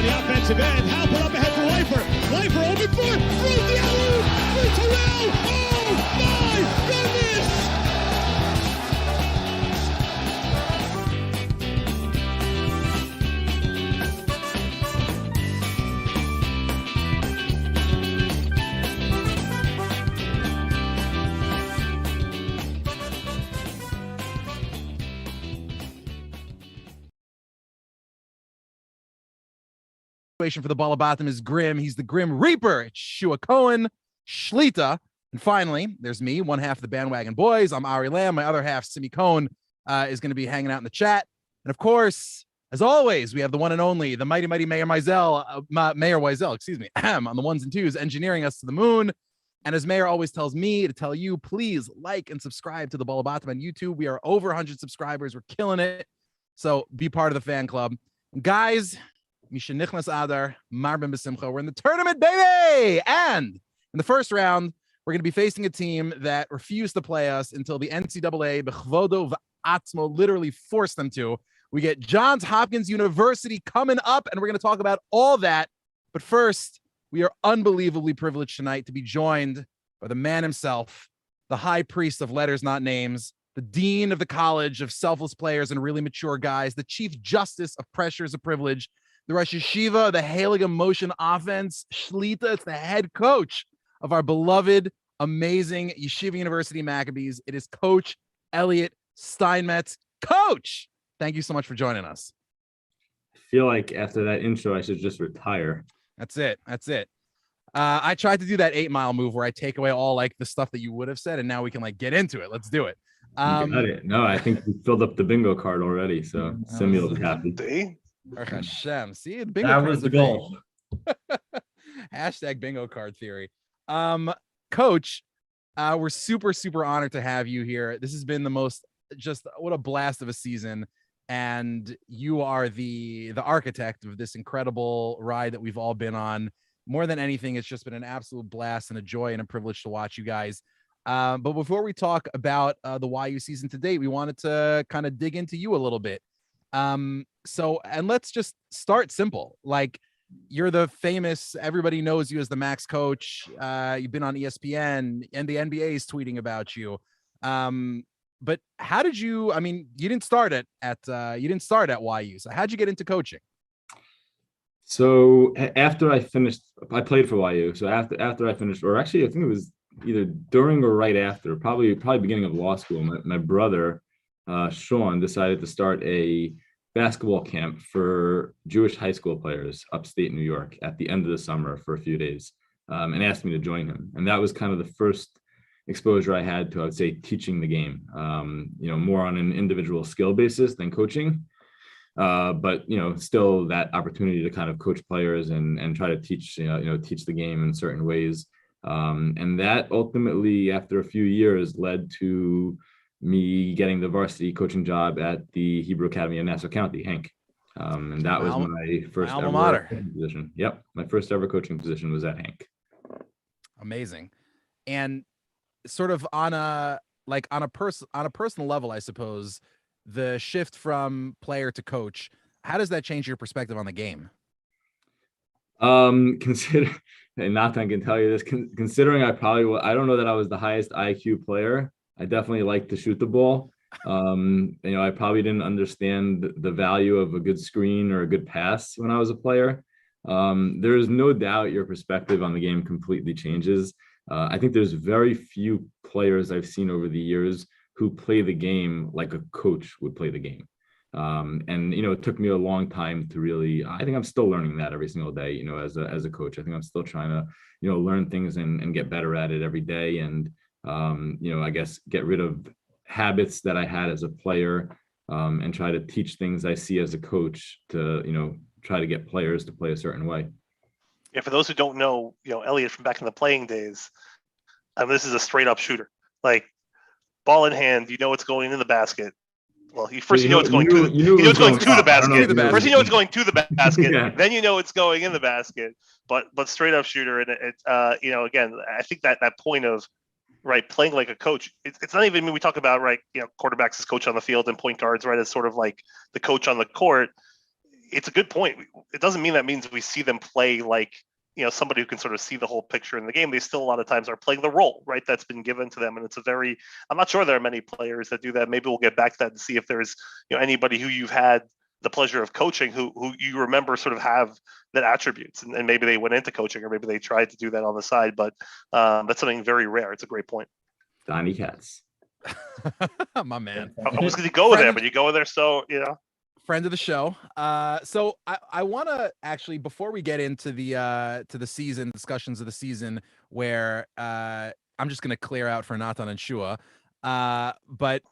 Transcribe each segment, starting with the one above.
the offensive end. Halpert up ahead for Leifer. Leifer open for the alley-oop for Terrell. Oh my goodness! For the Ball Habatim is Grim. He's the Grim Reaper. It's Shua Cohen, Shlita. And finally, there's me, one half of the Bandwagon Boys. I'm Ari Lamb. My other half, Simi Cohen, is going to be hanging out in the chat. And of course, as always, we have the one and only, the mighty Mayor Wiesel, excuse me, on the ones and twos, engineering us to the moon. And as Mayor always tells me to tell you, please like and subscribe to the Ball Habatim on YouTube. We are over 100 subscribers. We're killing it. So be part of the fan club. And guys, we're in the tournament, baby! And in the first round, we're going to be facing a team that refused to play us until the NCAA, Bechvodo V'atzmo, literally forced them to. We get Johns Hopkins University coming up, and we're going to talk about all that. But first, we are unbelievably privileged tonight to be joined by the man himself, the high priest of letters, not names, the dean of the college of selfless players and really mature guys, the chief justice of pressures of privilege, the Rosh Yeshiva, the Heilige Motion offense, Shlita. It's the head coach of our beloved, amazing Yeshiva University Maccabees. It is Coach Elliot Steinmetz. Coach, thank you so much for joining us. I feel like after that intro, I should just retire. That's it. I tried to do that 8 Mile move where I take away all like the stuff that you would have said, and now we can like get into it. Let's do it. You got it. No, I think we filled up the bingo card already, so Simi will be happy. Hashem. See, the bingo that was the goal. Hashtag bingo card theory. Coach, we're super honored to have you here. This has been the most, just what a blast of a season, and you are the architect of this incredible ride that we've all been on. More than anything, it's just been an absolute blast and a joy and a privilege to watch you guys. But before we talk about the YU season to date, we wanted to kind of dig into you a little bit. And let's just start simple. Like, you're the famous, everybody knows you as the Max coach. You've been on ESPN and the NBA is tweeting about you. But how did you, I mean, you didn't start at YU. So how'd you get into coaching? So after I finished, I played for YU. So after I finished, or actually I think it was either during or right after, probably beginning of law school, my brother, Sean, decided to start a basketball camp for Jewish high school players upstate New York at the end of the summer for a few days, and asked me to join him. And that was kind of the first exposure I had to, I would say, teaching the game, more on an individual skill basis than coaching. But, still that opportunity to kind of coach players and try to teach, teach the game in certain ways. And that ultimately, after a few years, led to me getting the varsity coaching job at the Hebrew Academy in Nassau County, Hank. And that was my first alma ever mater position. Yep. My first ever coaching position was at Hank. Amazing. And sort of on a personal level, I suppose, the shift from player to coach, how does that change your perspective on the game? Considering Nathan can tell you this, considering I don't know that I was the highest IQ player. I definitely like to shoot the ball. I probably didn't understand the value of a good screen or a good pass when I was a player. There's no doubt your perspective on the game completely changes. I think there's very few players I've seen over the years who play the game like a coach would play the game. It took me a long time to really, I think I'm still learning that every single day, as a coach. I think I'm still trying to, learn things and get better at it every day. And, I guess get rid of habits that I had as a player, and try to teach things I see as a coach to, try to get players to play a certain way. Yeah, for those who don't know, Elliot from back in the playing days, this is a straight up shooter. Like, ball in hand, it's going in the basket. Well, first you know it's going to the basket. First you know it's going to the basket. Yeah. Then it's going in the basket. But straight up shooter, and again, I think that point of playing like a coach. It's not even when we talk about quarterbacks as coach on the field and point guards as sort of like the coach on the court. it's a good point. It doesn't mean that means we see them play like, somebody who can sort of see the whole picture in the game. They still a lot of times are playing the role, right, that's been given to them. And it's I'm not sure there are many players that do that. Maybe we'll get back to that and see if there's, anybody who you've had the pleasure of coaching who you remember sort of have that attributes, and maybe they went into coaching, or maybe they tried to do that on the side, but that's something very rare. It's a great point. Donnie Katz. My man. I was going to go there, but you go there. So, friend of the show. So I want to actually, before we get into the season discussions of the season, where I'm just going to clear out for Natan and Shua, but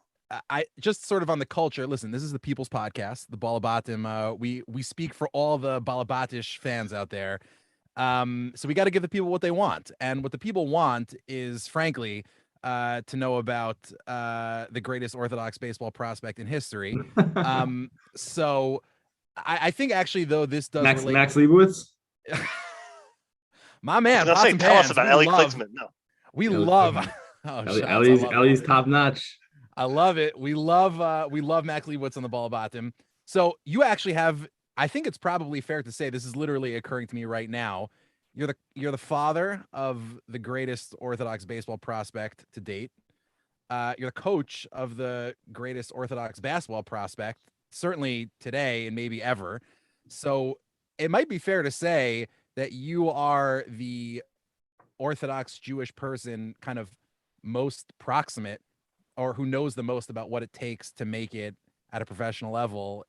I just sort of on the culture. Listen, this is the People's Podcast, the Ball Habatim. We speak for all the Ball Habatish fans out there. So we got to give the people what they want, and what the people want is, frankly, to know about the greatest Orthodox baseball prospect in history. So I think actually, though, this does Max Leibowitz. My man, tell us about Elliot Klitzman. No, we love. Ellie's top notch. I love it. We love Max Leibowitz on the Ball Habatim. So you actually have, I think it's probably fair to say, this is literally occurring to me right now. You're the father of the greatest Orthodox baseball prospect to date. You're the coach of the greatest Orthodox basketball prospect, certainly today and maybe ever. So it might be fair to say that you are the Orthodox Jewish person kind of most proximate, or who knows the most about what it takes to make it at a professional level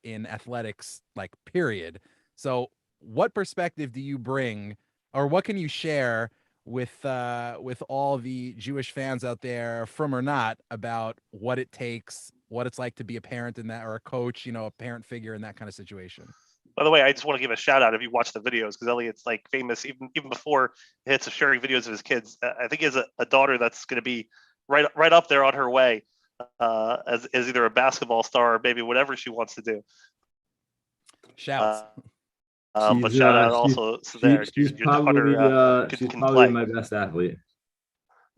in athletics, like, period. So what perspective do you bring, or what can you share with all the Jewish fans out there, from or not, about what it takes, what it's like to be a parent in that, or a coach, a parent figure in that kind of situation? By the way, I just want to give a shout out if you watch the videos, because Elliot's like famous even before he hits of sharing videos of his kids. I think he has a daughter that's going to be right up there on her way as either a basketball star or maybe whatever she wants to do. Shouts. But shout out also there. She's probably my best athlete.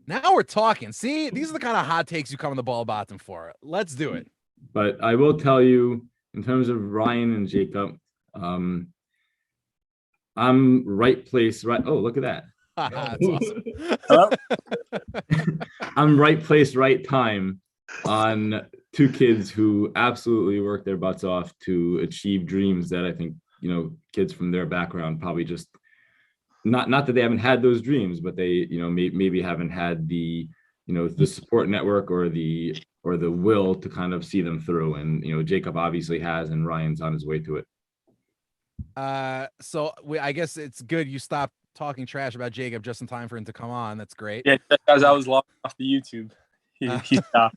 Now we're talking. See, these are the kind of hot takes you come on the Ball Habatim for. Let's do it. But I will tell you, in terms of Ryan and Jacob, I'm right place, right. Oh, look at that. That's awesome. I'm right place, right time on two kids who absolutely work their butts off to achieve dreams that I think, kids from their background probably just not that they haven't had those dreams, but they, maybe haven't had the, the support network or the will to kind of see them through. And, Jacob obviously has, and Ryan's on his way to it. So I guess it's good you stopped talking trash about Jacob just in time for him to come on. That's great. Yeah, because I was logged off the YouTube. He stopped.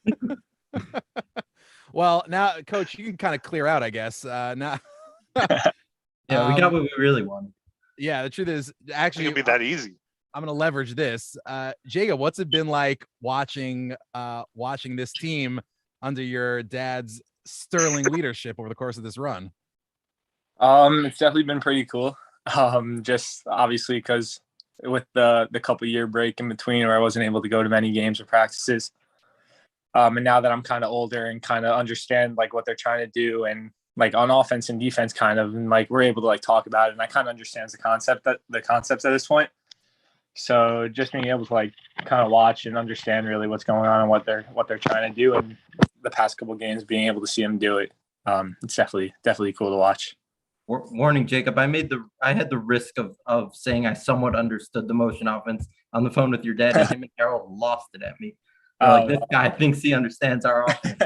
Well, now, Coach, you can kind of clear out, I guess. Now. Yeah, we got what we really wanted. Yeah, the truth is, actually, it'll be that easy. I'm going to leverage this. Jacob, what's it been like watching this team under your dad's sterling leadership over the course of this run? It's definitely been pretty cool. Just obviously because with the couple year break in between where I wasn't able to go to many games or practices. And now that I'm kind of older and kind of understand like what they're trying to do, and like on offense and defense kind of, and like we're able to like talk about it, and I kind of understand the concepts at this point. So just being able to like kind of watch and understand really what's going on and what they're trying to do, and the past couple of games being able to see them do it, it's definitely cool to watch. Warning, Jacob, I had the risk of saying I somewhat understood the motion offense on the phone with your dad, and him and Harold lost it at me. Like, this guy thinks he understands our offense.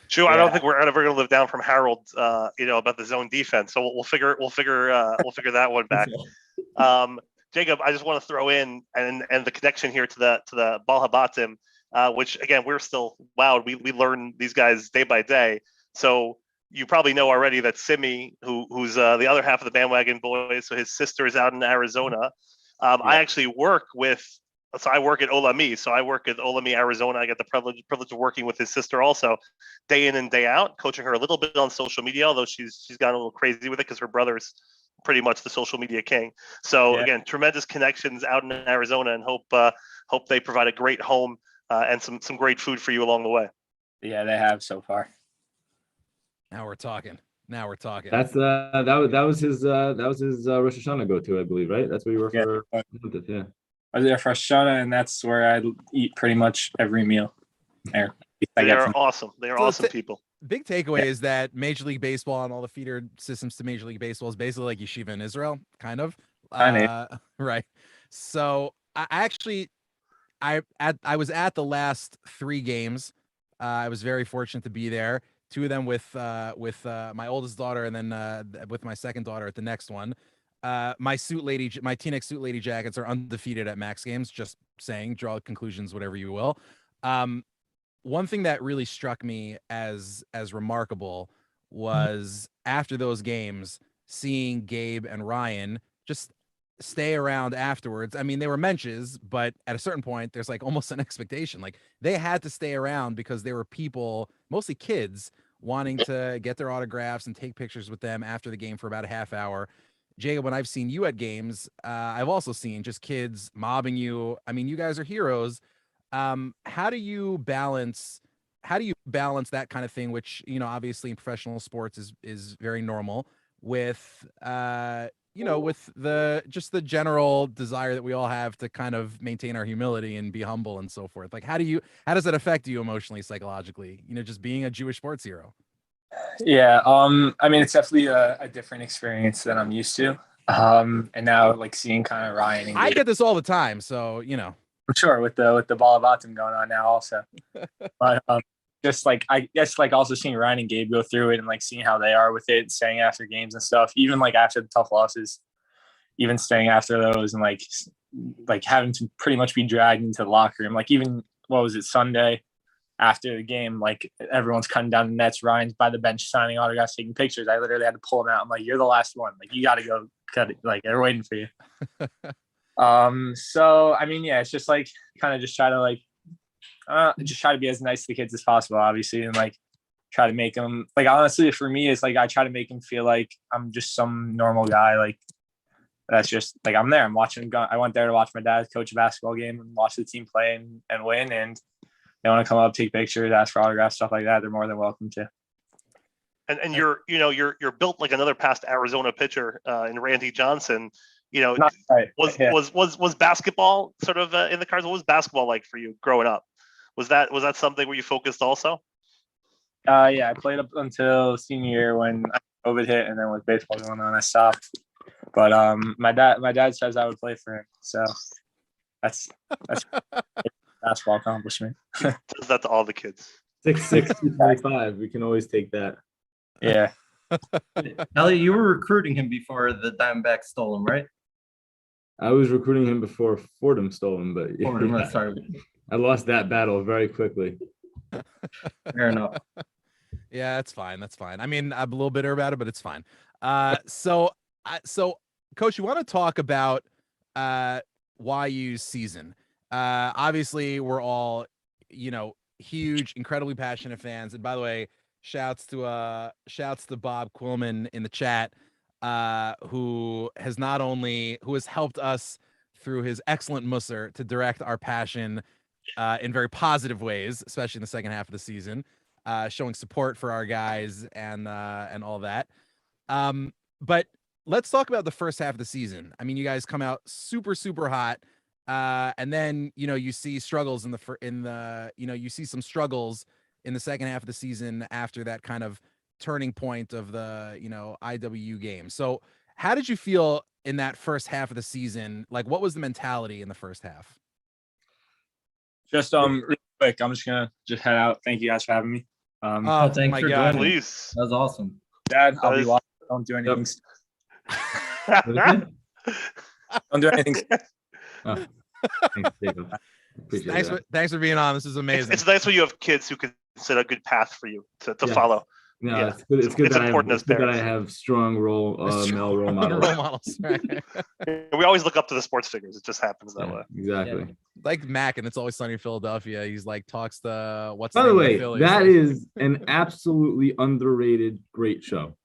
True, yeah. I don't think we're ever going to live down from Harold, about the zone defense. So we'll figure that one back. Jacob, I just want to throw in and the connection here to the Ball Habatim, which again we're still wowed. We learn these guys day by day. So you probably know already that Simi, who's the other half of the bandwagon boys, so his sister is out in Arizona. Yeah. I actually work I work at Olami. So I work at Olami, Arizona. I get the privilege of working with his sister also, day in and day out, coaching her a little bit on social media, although she's gotten a little crazy with it because her brother's pretty much the social media king. So again, tremendous connections out in Arizona, and hope they provide a great home and some great food for you along the way. Yeah, they have so far. Now we're talking. Now we're talking. That's that was his Rosh Hashanah go-to, I believe, right? That's where you were for. Yeah. I was there for Hashanah, and that's where I eat pretty much every meal there. They are awesome. They are awesome people. Big takeaway is that Major League Baseball and all the feeder systems to Major League Baseball is basically like Yeshiva in Israel, kind of. Right. So I was at the last 3 games. I was very fortunate to be there. 2 of them with my oldest daughter, and then with my second daughter at the next one. My T-Neck Suit Lady Jackets are undefeated at Max games. Just saying, draw conclusions, whatever you will. One thing that really struck me as remarkable was after those games, seeing Gabe and Ryan just stay around afterwards. I mean, they were mentions, but at a certain point, there's like almost an expectation. Like they had to stay around because there were people, mostly kids, wanting to get their autographs and take pictures with them after the game for about a half hour. Jacob, when I've seen you at games, I've also seen just kids mobbing you. I mean, you guys are heroes. How do you balance that kind of thing, which, you know, obviously in professional sports is very normal, with with the general desire that we all have to kind of maintain our humility and be humble and so forth? Like, how does that affect you emotionally, psychologically, you know, just being a Jewish sports hero? Yeah. I mean, it's definitely a different experience than I'm used to. And now like seeing kind of Ryan and I get this all the time. So, you know, I'm sure with the Ball Habatim going on now also, but just like, I guess like also seeing Ryan and Gabe go through it and like seeing how they are with it, staying after games and stuff, even like after the tough losses, even staying after those and like having to pretty much be dragged into the locker room. Like even, what was it, Sunday after the game, like everyone's cutting down the nets, Ryan's by the bench signing autographs, taking pictures. I literally had to pull him out. I'm like, you're the last one. Like, you got to go cut it. Like, they're waiting for you. So, I mean, yeah, it's just like kind of just try to be as nice to the kids as possible, obviously. And like, try to make them, like, honestly, for me, it's like, I try to make them feel like I'm just some normal guy. Like, that's just like, I'm there. I'm watching. I went there to watch my dad coach a basketball game and watch the team play and win. And they want to come up, take pictures, ask for autographs, stuff like that, they're more than welcome to. And you're built like another past Arizona pitcher in Randy Johnson. You know, was basketball sort of in the cards? What was basketball like for you growing up? Was that something where you focused also? Yeah, I played up until senior year when COVID hit, and then with baseball going on, I stopped. But my dad says I would play for him, so that's basketball accomplishment. Does that to all the kids. 6'6", 225. We can always take that. Yeah. Elliot, you were recruiting him before the Diamondbacks stole him, right? I was recruiting him before Fordham stole him, but Fordham, sorry. I lost that battle very quickly. Fair enough. Yeah, that's fine. That's fine. I mean, I'm a little bitter about it, but it's fine. So Coach, you want to talk about YU's season? Obviously, we're all, you know, huge, incredibly passionate fans. And by the way, shouts to Bob Quillman in the chat, who has helped us through his excellent musser to direct our passion in very positive ways, especially in the second half of the season, showing support for our guys and all that. But let's talk about the first half of the season. I mean, you guys come out super, super hot. And then, you know, you see struggles you see some struggles in the second half of the season after that kind of turning point of the, you know, IWU game. So how did you feel in that first half of the season? Like, what was the mentality in the first half? Just real quick, I'm just gonna head out. Thank you guys for having me. Thanks my for God, joining. please. That was awesome. Dad, I'll be watching. Don't do anything. Don't do anything. Thanks, Jacob. Thanks for being on. This is amazing. It's nice when you have kids who can set a good path for you to follow. No, yeah. it's good. It's good that I have strong male role models. Role models, right? We always look up to the sports figures. It just happens that way. Exactly. Yeah. Like Mac, and It's Always Sunny in Philadelphia. He's like talks to what's. By the way, that is an absolutely underrated great show.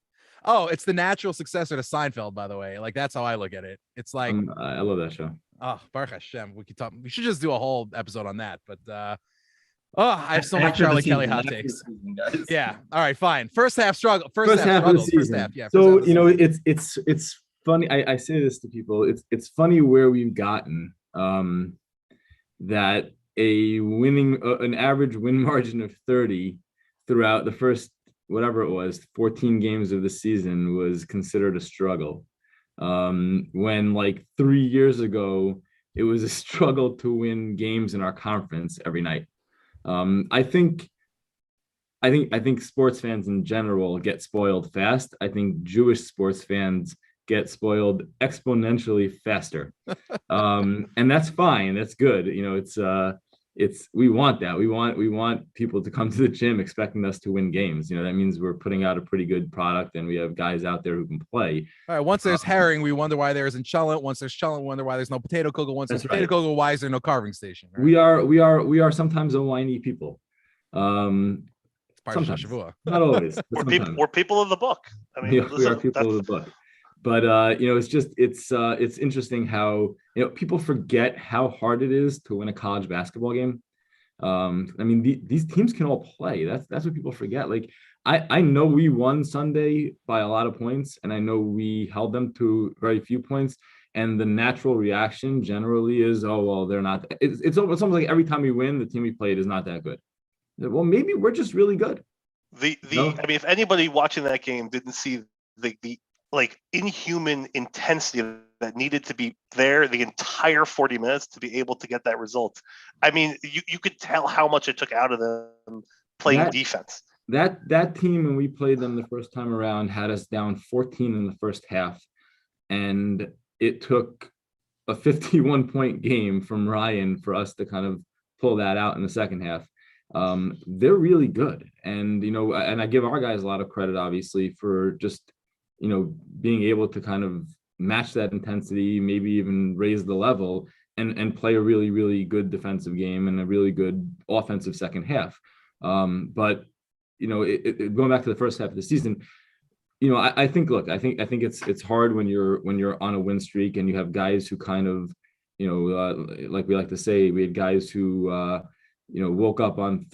Oh, it's the natural successor to Seinfeld, by the way. Like, that's how I look at it. It's like I love that show. Oh, Baruch Hashem. We should just do a whole episode on that. But Oh, I have so many After the Charlie Kelly season, hot after the takes. season, guys. Yeah. All right, fine. First half struggle. First half of the season. First half, yeah. So it's funny. I say this to people. It's funny where we've gotten that an average win margin of 30 throughout the first whatever it was 14 games of the season was considered a struggle. When like 3 years ago it was a struggle to win games in our conference every night. I think sports fans in general get spoiled fast. I think Jewish sports fans get spoiled exponentially faster. And that's fine. That's good. You know, we want that. We want people to come to the gym expecting us to win games. You know, that means we're putting out a pretty good product and we have guys out there who can play. All right. Once there's herring, we wonder why there isn't cholent. Once there's cholent, we wonder why there's no potato kugel. Once there's potato kugel, why is there no carving station? Right? We are sometimes a whiny people. It's part of Shavua. Not always. We're people of the book. I mean, we are people of the book. But you know, it's interesting how, you know, people forget how hard it is to win a college basketball game. I mean, these teams can all play. That's what people forget. Like I know we won Sunday by a lot of points, and I know we held them to very few points. And the natural reaction generally is, oh well, they're not. It's almost like every time we win, the team we played is not that good. Well, maybe we're just really good. I mean, if anybody watching that game didn't see the like inhuman intensity that needed to be there the entire 40 minutes to be able to get that result. I mean, you could tell how much it took out of them playing defense. That team, when we played them the first time around, had us down 14 in the first half. And it took a 51-point game from Ryan for us to kind of pull that out in the second half. They're really good. And, you know, and I give our guys a lot of credit, obviously, for just, you know, being able to kind of match that intensity, maybe even raise the level and play a really, really good defensive game and a really good offensive second half. But, you know, going back to the first half of the season, you know, I think it's hard when you're on a win streak and you have guys who kind of, you know, like we like to say, we had guys who, you know, woke up on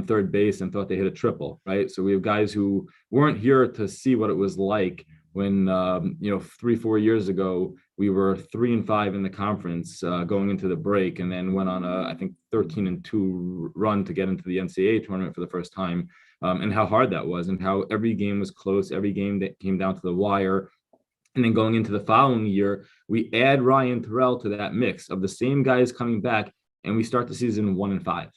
third base and thought they hit a triple, right? So we have guys who weren't here to see what it was like when, you know, 3-4 years ago, we were 3-5 in the conference going into the break, and then went on I think 13-2 run to get into the NCAA tournament for the first time, and how hard that was, and how every game was close, every game that came down to the wire. And then going into the following year, we add Ryan Terrell to that mix of the same guys coming back, and we start the season 1-5.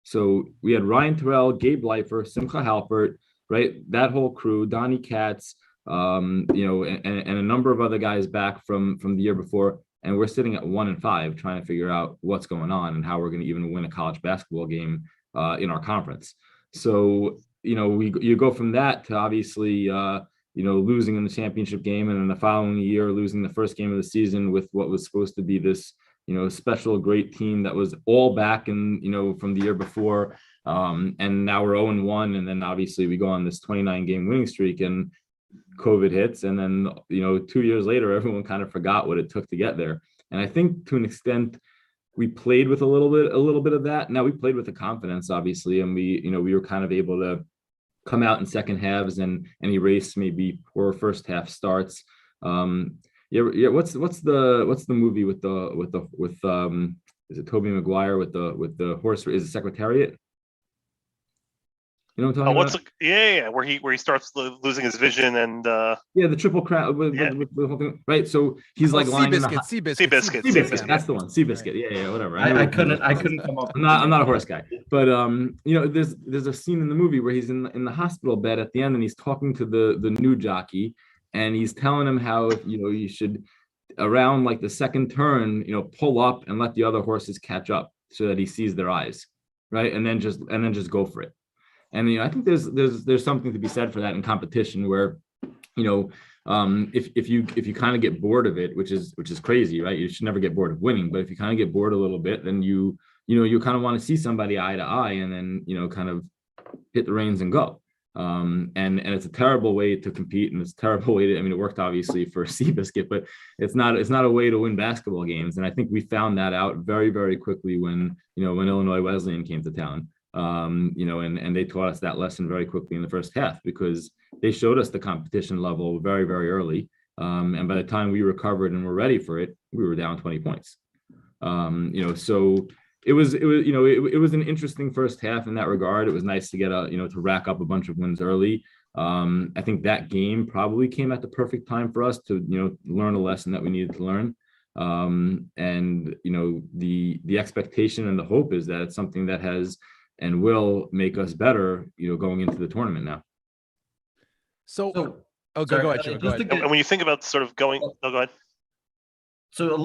So we had Ryan Terrell, Gabe Leifer, Simcha Halpert, right? That whole crew, Donnie Katz, you know, and a number of other guys back from the year before. And we're sitting at 1-5, trying to figure out what's going on and how we're going to even win a college basketball game in our conference. So, you know, you go from that to obviously, you know, losing in the championship game, and then the following year losing the first game of the season with what was supposed to be this, you know, special great team that was all back and, you know, from the year before. And now we're 0-1. And then obviously we go on this 29 game winning streak and COVID hits. And then, you know, 2 years later, everyone kind of forgot what it took to get there. And I think to an extent, we played with a little bit of that. Now we played with the confidence, obviously. And we, you know, we were kind of able to come out in second halves and erase maybe poor first half starts. Yeah. What's the movie with is it Tobey Maguire with the horse? Is it Secretariat? You know what I'm talking about? Yeah, where he starts losing his vision and the Triple Crown with the whole thing, right? So he's like lying in the Seabiscuit. That's the one. Seabiscuit. Yeah, whatever. I couldn't come up. I'm not a horse guy, but you know, there's a scene in the movie where he's in the hospital bed at the end, and he's talking to the new jockey, and he's telling him how, you know, you should around like the second turn, you know, pull up and let the other horses catch up so that he sees their eyes, right? And then just go for it. And, you know, I think there's something to be said for that in competition where, you know, if you kind of get bored of it, which is crazy, right? You should never get bored of winning, but if you kind of get bored a little bit, then you kind of want to see somebody eye to eye and then, you know, kind of hit the reins and go. And it's a terrible way to compete, and it's a terrible way to, I mean, it worked obviously for Seabiscuit, but it's not a way to win basketball games. And I think we found that out very, very quickly when Illinois Wesleyan came to town. And they taught us that lesson very quickly in the first half, because they showed us the competition level very, very early. And by the time we recovered and were ready for it, we were down 20 points. So it was an interesting first half in that regard. It was nice to get to rack up a bunch of wins early. I think that game probably came at the perfect time for us to, learn a lesson that we needed to learn. And the expectation and the hope is that it's something that has and will make us better, going into the tournament now. So go ahead, Joe. Go ahead. And when you think about sort of going, go ahead. So a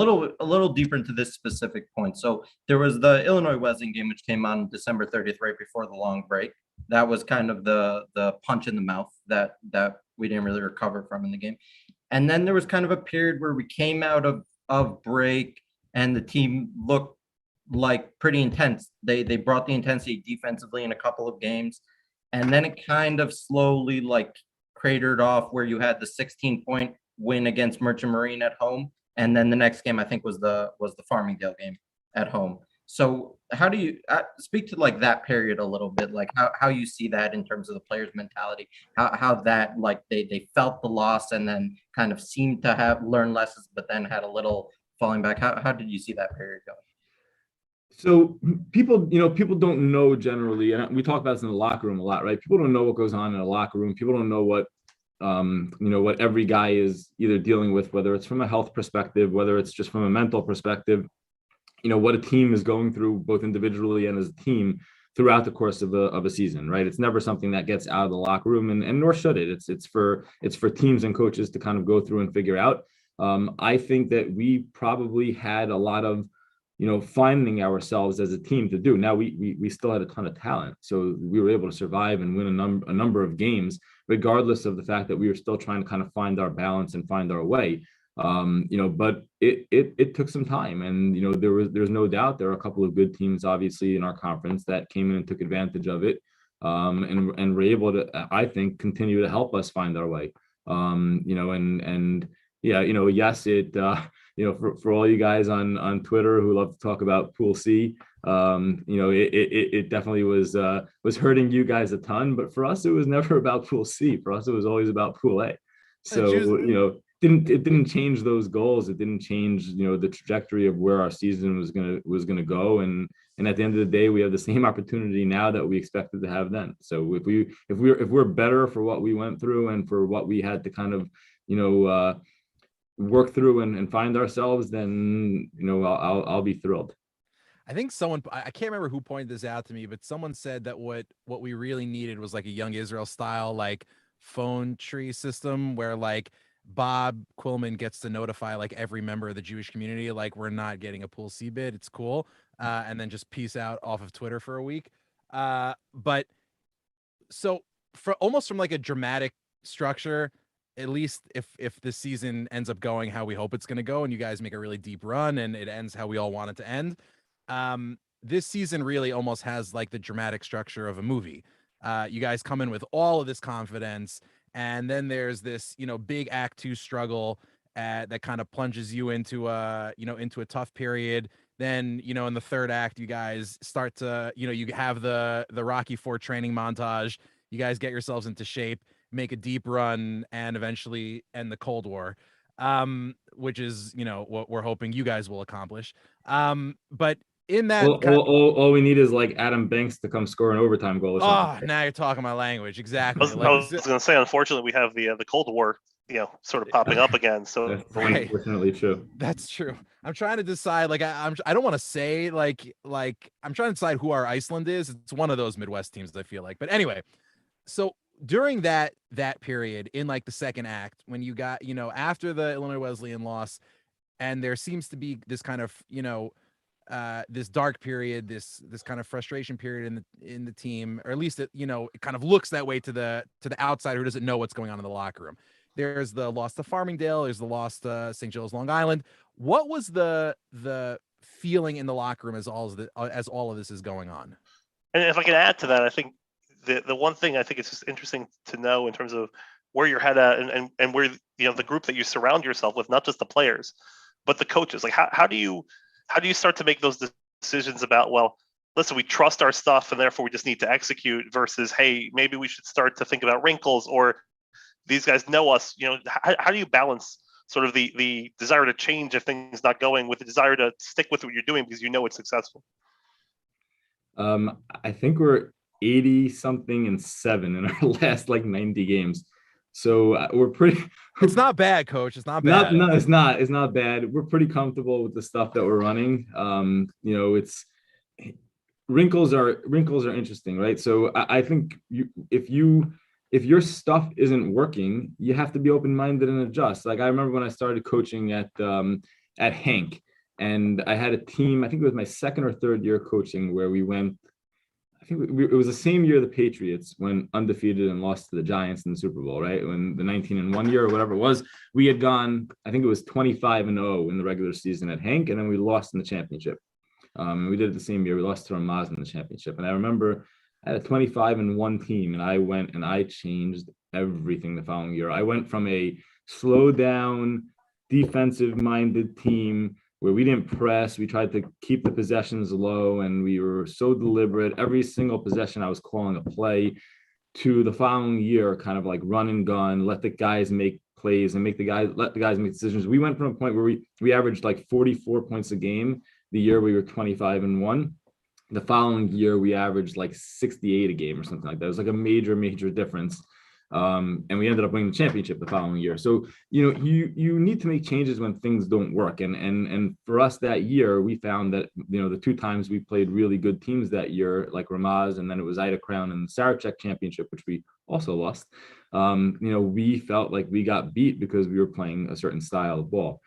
little deeper into this specific point. So there was the Illinois Wesleyan game, which came on December 30th, right before the long break. That was kind of the punch in the mouth that we didn't really recover from in the game. And then there was kind of a period where we came out of break and the team looked like pretty intense. They brought the intensity defensively in a couple of games. And then it kind of slowly like cratered off, where you had the 16-point win against Merchant Marine at home. And then the next game, I think, was the Farmingdale game at home. So how do you speak to like that period a little bit, like how you see that in terms of the players' mentality, how that like they felt the loss and then kind of seemed to have learned lessons, but then had a little falling back. How did you see that period going? So people don't know generally, and we talk about this in the locker room a lot, right? People don't know what goes on in a locker room. People don't know what what every guy is either dealing with, whether it's from a health perspective, whether it's just from a mental perspective, what a team is going through both individually and as a team throughout the course of a season, right? It's never something that gets out of the locker room, and nor should it. It's for teams and coaches to kind of go through and figure out. I think that we probably had a lot of finding ourselves as a team to do. Now we still had a ton of talent, so we were able to survive and win a number of games, regardless of the fact that we were still trying to kind of find our balance and find our way. But it took some time, and there's no doubt there are a couple of good teams, obviously, in our conference that came in and took advantage of it, and were able to, I think, continue to help us find our way. Yes, it. For all you guys on Twitter who love to talk about Pool C, it definitely was hurting you guys a ton. But for us, it was never about Pool C. For us, it was always about Pool A. So it didn't change those goals. It didn't change the trajectory of where our season was gonna go. And at the end of the day, we have the same opportunity now that we expected to have then. So if we're better for what we went through and for what we had to kind of work through and find ourselves, then I'll be thrilled. I think I can't remember who pointed this out to me, but someone said that what we really needed was like a Young Israel style like phone tree system where like Bob Quillman gets to notify like every member of the Jewish community like we're not getting a Pool C bid, it's cool, and then just peace out off of Twitter for a week. But so from like a dramatic structure, at least if this season ends up going how we hope it's going to go and you guys make a really deep run and it ends how we all want it to end, this season really almost has like the dramatic structure of a movie. You guys come in with all of this confidence, and then there's this big act 2 struggle that kind of plunges you into a tough period. Then in the third act you guys start to you have the Rocky IV training montage, you guys get yourselves into shape, make a deep run, and eventually end the Cold War, which is what we're hoping you guys will accomplish. But in that, all we need is like Adam Banks to come score an overtime goal. Now you're talking my language. Exactly. I was going to say, unfortunately, we have the Cold War, sort of popping up again. So that's unfortunately true. That's true. I'm trying to decide. Like, I don't want to say like I'm trying to decide who our Iceland is. It's one of those Midwest teams, I feel like. But anyway, so during that period in like the second act, when you got after the Illinois Wesleyan loss, and there seems to be this kind of this dark period, this kind of frustration period in the team, or at least it kind of looks that way to the outsider who doesn't know what's going on in the locker room. There's the loss to Farmingdale, there's the loss to St. Joe's Long Island. What was the feeling in the locker room as all of this is going on? And if I can add to that, I think the one thing I think it's just interesting to know in terms of where your head at and where the group that you surround yourself with, not just the players, but the coaches. Like how do you start to make those decisions about, well, listen, we trust our stuff and therefore we just need to execute, versus, hey, maybe we should start to think about wrinkles, or these guys know us. How do you balance sort of the desire to change if things not going with the desire to stick with what you're doing because it's successful? I think we're 80 something and 7 in our last 90 games. So we're pretty. It's not bad, coach. It's not bad. No, it's not. It's not bad. We're pretty comfortable with the stuff that we're running. It's wrinkles are interesting, right? So I think if your stuff isn't working, you have to be open-minded and adjust. Like I remember when I started coaching at Hank, and I had a team. I think it was my second or third year coaching where we went. I think it was the same year the Patriots went undefeated and lost to the Giants in the Super Bowl, right? When the 19-1 year or whatever it was, we had gone, I think it was 25-0 in the regular season at Hank, and then we lost in the championship. We did it the same year. We lost to Ramaz in the championship. And I remember I had a 25-1 team, and I went and I changed everything the following year. I went from a slow down, defensive-minded team where we didn't press. We tried to keep the possessions low, and we were so deliberate. Every single possession I was calling a play, to the following year, kind of like run and gun, let the guys make plays and let the guys make decisions. We went from a point where we averaged 44 points a game the year we were 25-1. The following year, we averaged 68 a game or something like that. It was a major difference. And we ended up winning the championship the following year. So, you need to make changes when things don't work. And for us that year, we found that, the 2 times we played really good teams that year, like Ramaz, and then it was Ida Crown and the Sarachek championship, which we also lost. We felt like we got beat because we were playing a certain style of ball.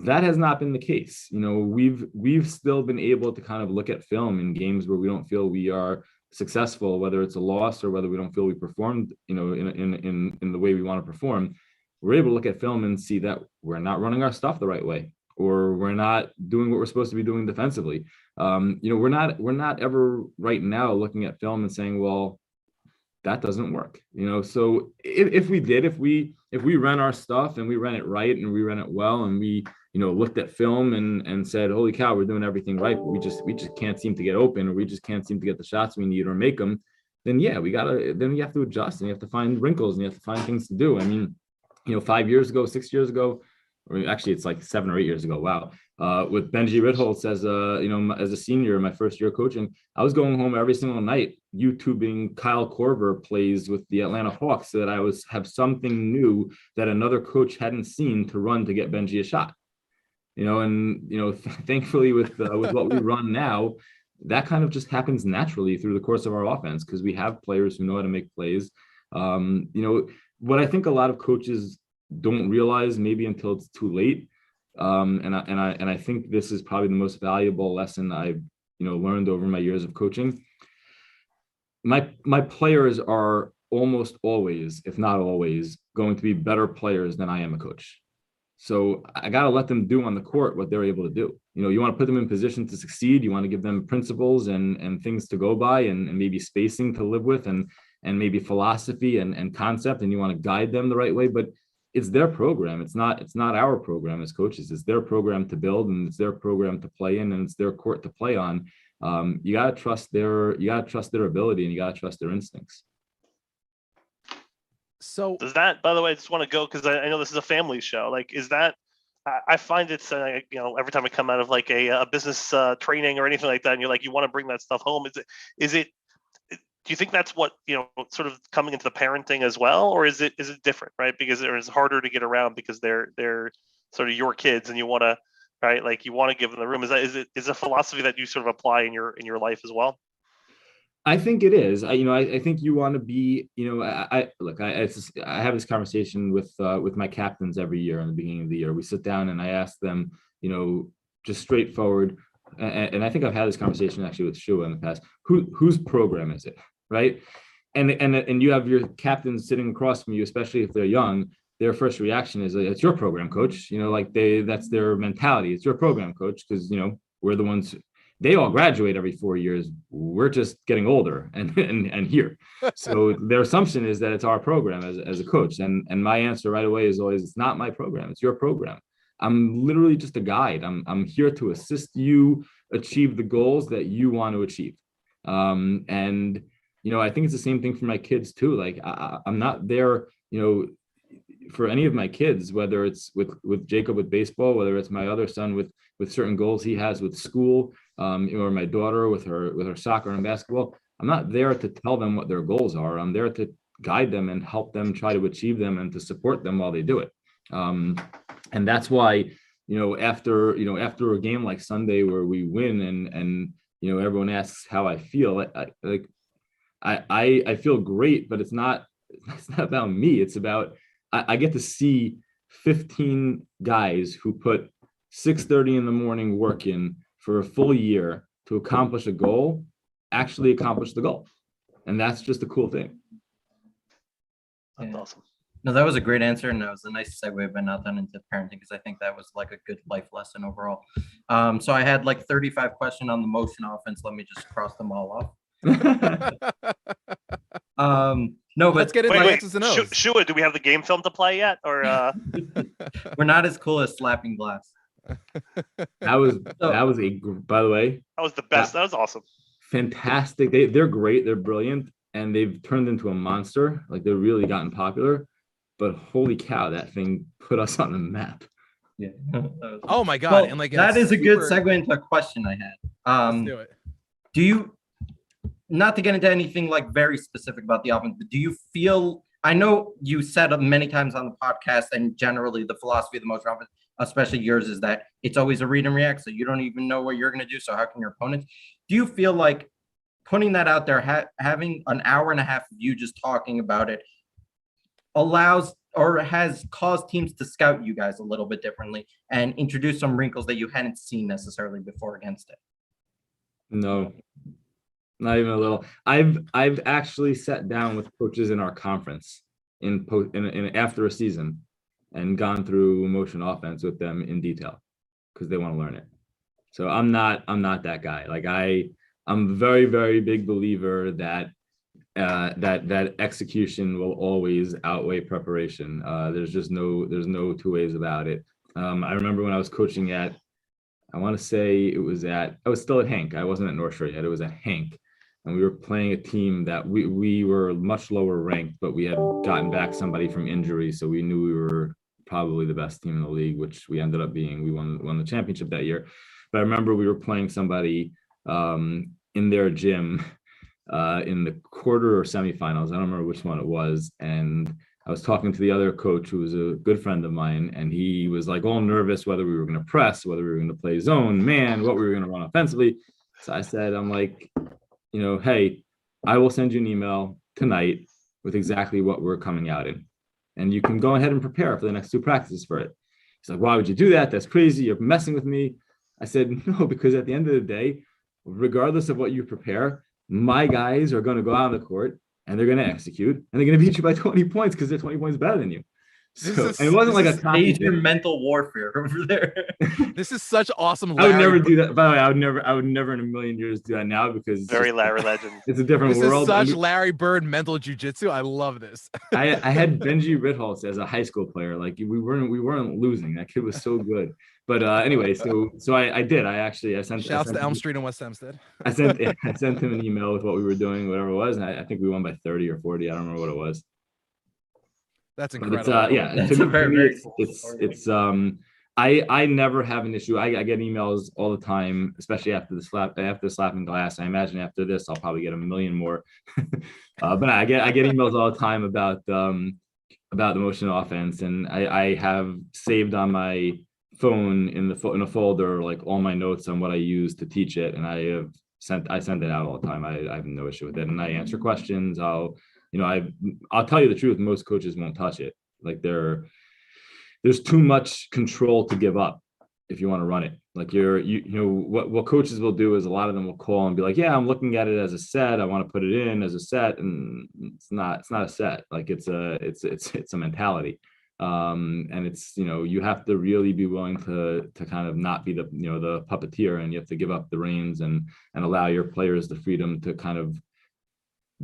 That has not been the case. We've still been able to kind of look at film in games where we don't feel we are successful, whether it's a loss or whether we don't feel we performed, in the way we want to perform. We're able to look at film and see that we're not running our stuff the right way, or we're not doing what we're supposed to be doing defensively. We're not ever right now looking at film and saying, well, that doesn't work. So if we ran our stuff and we ran it right and we ran it well, and we looked at film and said, holy cow, we're doing everything right, but we just can't seem to get open, or we just can't seem to get the shots we need or make them, then yeah, then you have to adjust, and you have to find wrinkles, and you have to find things to do. I mean, 5 years ago, 6 years ago, or actually it's 7 or 8 years ago. Wow. With Benji Ritholtz as a senior in my first year coaching, I was going home every single night YouTubing Kyle Korver plays with the Atlanta Hawks, so that I have something new that another coach hadn't seen to run to get Benji a shot. Thankfully with what we run now, that kind of just happens naturally through the course of our offense, because we have players who know how to make plays. What I think a lot of coaches don't realize, maybe until it's too late, and I think this is probably the most valuable lesson I've learned over my years of coaching. My players are almost always, if not always, going to be better players than I am a coach. So I got to let them do on the court what they're able to do. You want to put them in position to succeed. You want to give them principles and things to go by, and maybe spacing to live with, and maybe philosophy and concept, and you want to guide them the right way. But it's their program. It's not our program as coaches. It's their program to build, and it's their program to play in, and it's their court to play on. You got to trust their ability, and you got to trust their instincts. So does that, by the way, I just want to go, because I know this is a family show. Is that, I find it's, every time I come out of a business training or anything like that, and you want to bring that stuff home. Is it, do you think that's what, sort of coming into the parenting as well? Or is it different, right? Because it's harder to get around because they're sort of your kids, and you want to, right? You want to give them the room. Is a philosophy that you sort of apply in your life as well? I think it is. I think you want to be, I have this conversation with my captains every year in the beginning of the year. We sit down and I ask them, just straightforward. And I think I've had this conversation actually with Shua in the past. Whose program is it, right? And you have your captains sitting across from you, especially if they're young. Their first reaction is, it's your program, coach. That's their mentality. It's your program, coach, because we're the ones. they all graduate every 4 years. We're just getting older and here. So their assumption is that it's our program as a coach. And my answer right away is always, it's not my program. It's your program. I'm literally just a guide. I'm here to assist you achieve the goals that you want to achieve. And, I think it's the same thing for my kids too. Like I'm not there, for any of my kids, whether it's with Jacob with baseball, whether it's my other son with certain goals he has with school, or my daughter with her soccer and basketball. I'm not there to tell them what their goals are. I'm there to guide them and help them try to achieve them and to support them while they do it. And that's why, after a game like Sunday where we win and everyone asks how I feel, I feel great, but it's not about me. It's about, I get to see 15 guys who put 6:30 in the morning work in for a full year to accomplish a goal, actually accomplish the goal. And that's just a cool thing. That's awesome. No, that was a great answer. And that was a nice segue, but not done into parenting, because I think that was like a good life lesson overall. So I had like 35 questions on the motion offense. Let me just cross them all off. No, but let's get into wait. X's and O's. Shua, do we have the game film to play yet? Or we're not as cool as slapping glass. That was by the way, that was the best. That was awesome. Fantastic. They're great. They're brilliant. And they've turned into a monster. Like they've really gotten popular, but holy cow, that thing put us on the map. Yeah. Oh my God. Well, and like, that is a good segue into a question I had. Let's do it. Do you, not to get into anything like very specific about the offense, but do you feel, I know you said many times on the podcast and generally the philosophy of the motion offense, especially yours, is that it's always a read and react. So you don't even know what you're going to do. So how can your opponents, do you feel like putting that out there, having an hour and a half of you just talking about it allows or has caused teams to scout you guys a little bit differently and introduce some wrinkles that you hadn't seen necessarily before against it? No, not even a little. I've actually sat down with coaches in our conference in after a season and gone through motion offense with them in detail because they want to learn it. So I'm not that guy. Like I'm a very, very big believer that that execution will always outweigh preparation. There's no two ways about it. I remember when I was coaching at, I want to say I was still at Hank. I wasn't at North Shore yet. It was at Hank. And we were playing a team that we were much lower ranked, but we had gotten back somebody from injury. So we knew we were probably the best team in the league, which we ended up being. We won the championship that year. But I remember we were playing somebody in their gym in the quarter or semifinals. I don't remember which one it was. And I was talking to the other coach who was a good friend of mine. And he was like all nervous whether we were going to press, whether we were going to play zone, man, what we were going to run offensively. So I said, I'm like, hey, I will send you an email tonight with exactly what we're coming out in. And you can go ahead and prepare for the next two practices for it. He's like, why would you do that? That's crazy. You're messing with me. I said, no, because at the end of the day, regardless of what you prepare, my guys are going to go out on the court and they're going to execute and they're going to beat you by 20 points because they're 20 points better than you. So, and it wasn't like a major mental warfare over there. This is such awesome. I would never do that. By the way, I would never in a million years do that now because very Larry Legend. It's a different world. This is such Larry Bird mental jujitsu. I love this. I had Benji Ritholtz as a high school player. Like we weren't losing. That kid was so good. But anyway, so I did. I sent. Shouts to Elm Street and West Hempstead. I sent him an email with what we were doing, whatever it was, and I think we won by 30 or 40. I don't remember what it was. That's incredible. I never have an issue. I get emails all the time, especially after slapping glass. I imagine after this, I'll probably get a million more. But I get emails all the time about the motion offense, and I have saved on my phone in a folder like all my notes on what I use to teach it, and I send it out all the time. I have no issue with it, and I answer questions. I'll tell you the truth. Most coaches won't touch it. Like there's too much control to give up if you want to run it. Like what coaches will do is a lot of them will call and be like, yeah, I'm looking at it as a set. I want to put it in as a set, and it's not a set. Like it's a mentality. And it's, you have to really be willing to kind of not be the, the puppeteer, and you have to give up the reins and allow your players the freedom to kind of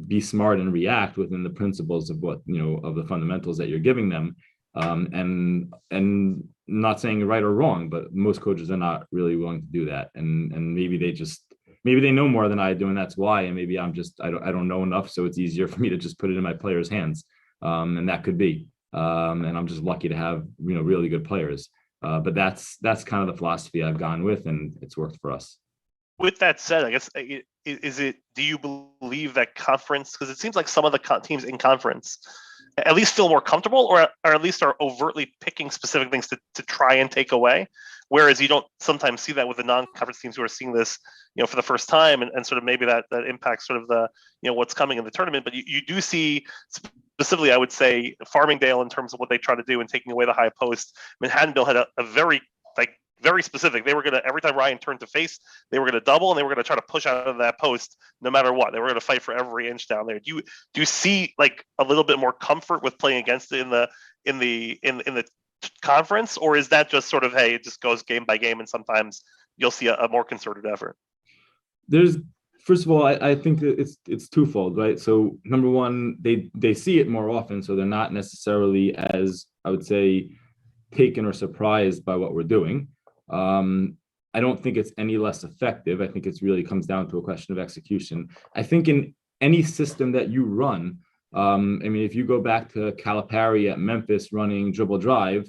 be smart and react within the principles of what, of the fundamentals that you're giving them. And not saying right or wrong, but most coaches are not really willing to do that. And maybe they know more than I do, and that's why. And maybe I don't know enough, so it's easier for me to just put it in my players' hands. And that could be. And I'm just lucky to have, really good players. But that's kind of the philosophy I've gone with, and it's worked for us. With that said, I guess, do you believe that conference, because it seems like some of the teams in conference at least feel more comfortable, or at least are overtly picking specific things to try and take away, whereas you don't sometimes see that with the non-conference teams who are seeing this, for the first time, and sort of maybe that impacts sort of the, what's coming in the tournament. But you do see specifically, I would say, Farmingdale in terms of what they try to do in taking away the high post. Manhattanville had a very specific. They were going to, every time Ryan turned to face, they were going to double, and they were going to try to push out of that post no matter what. They were going to fight for every inch down there. Do you see like a little bit more comfort with playing against it in the conference, or is that just sort of, hey, it just goes game by game, and sometimes you'll see a more concerted effort? First of all, I think that it's twofold, right? So number one, they see it more often, so they're not necessarily as, I would say, taken or surprised by what we're doing. I don't think it's any less effective. I think it really comes down to a question of execution. I think in any system that you run, if you go back to Calipari at Memphis running dribble drive,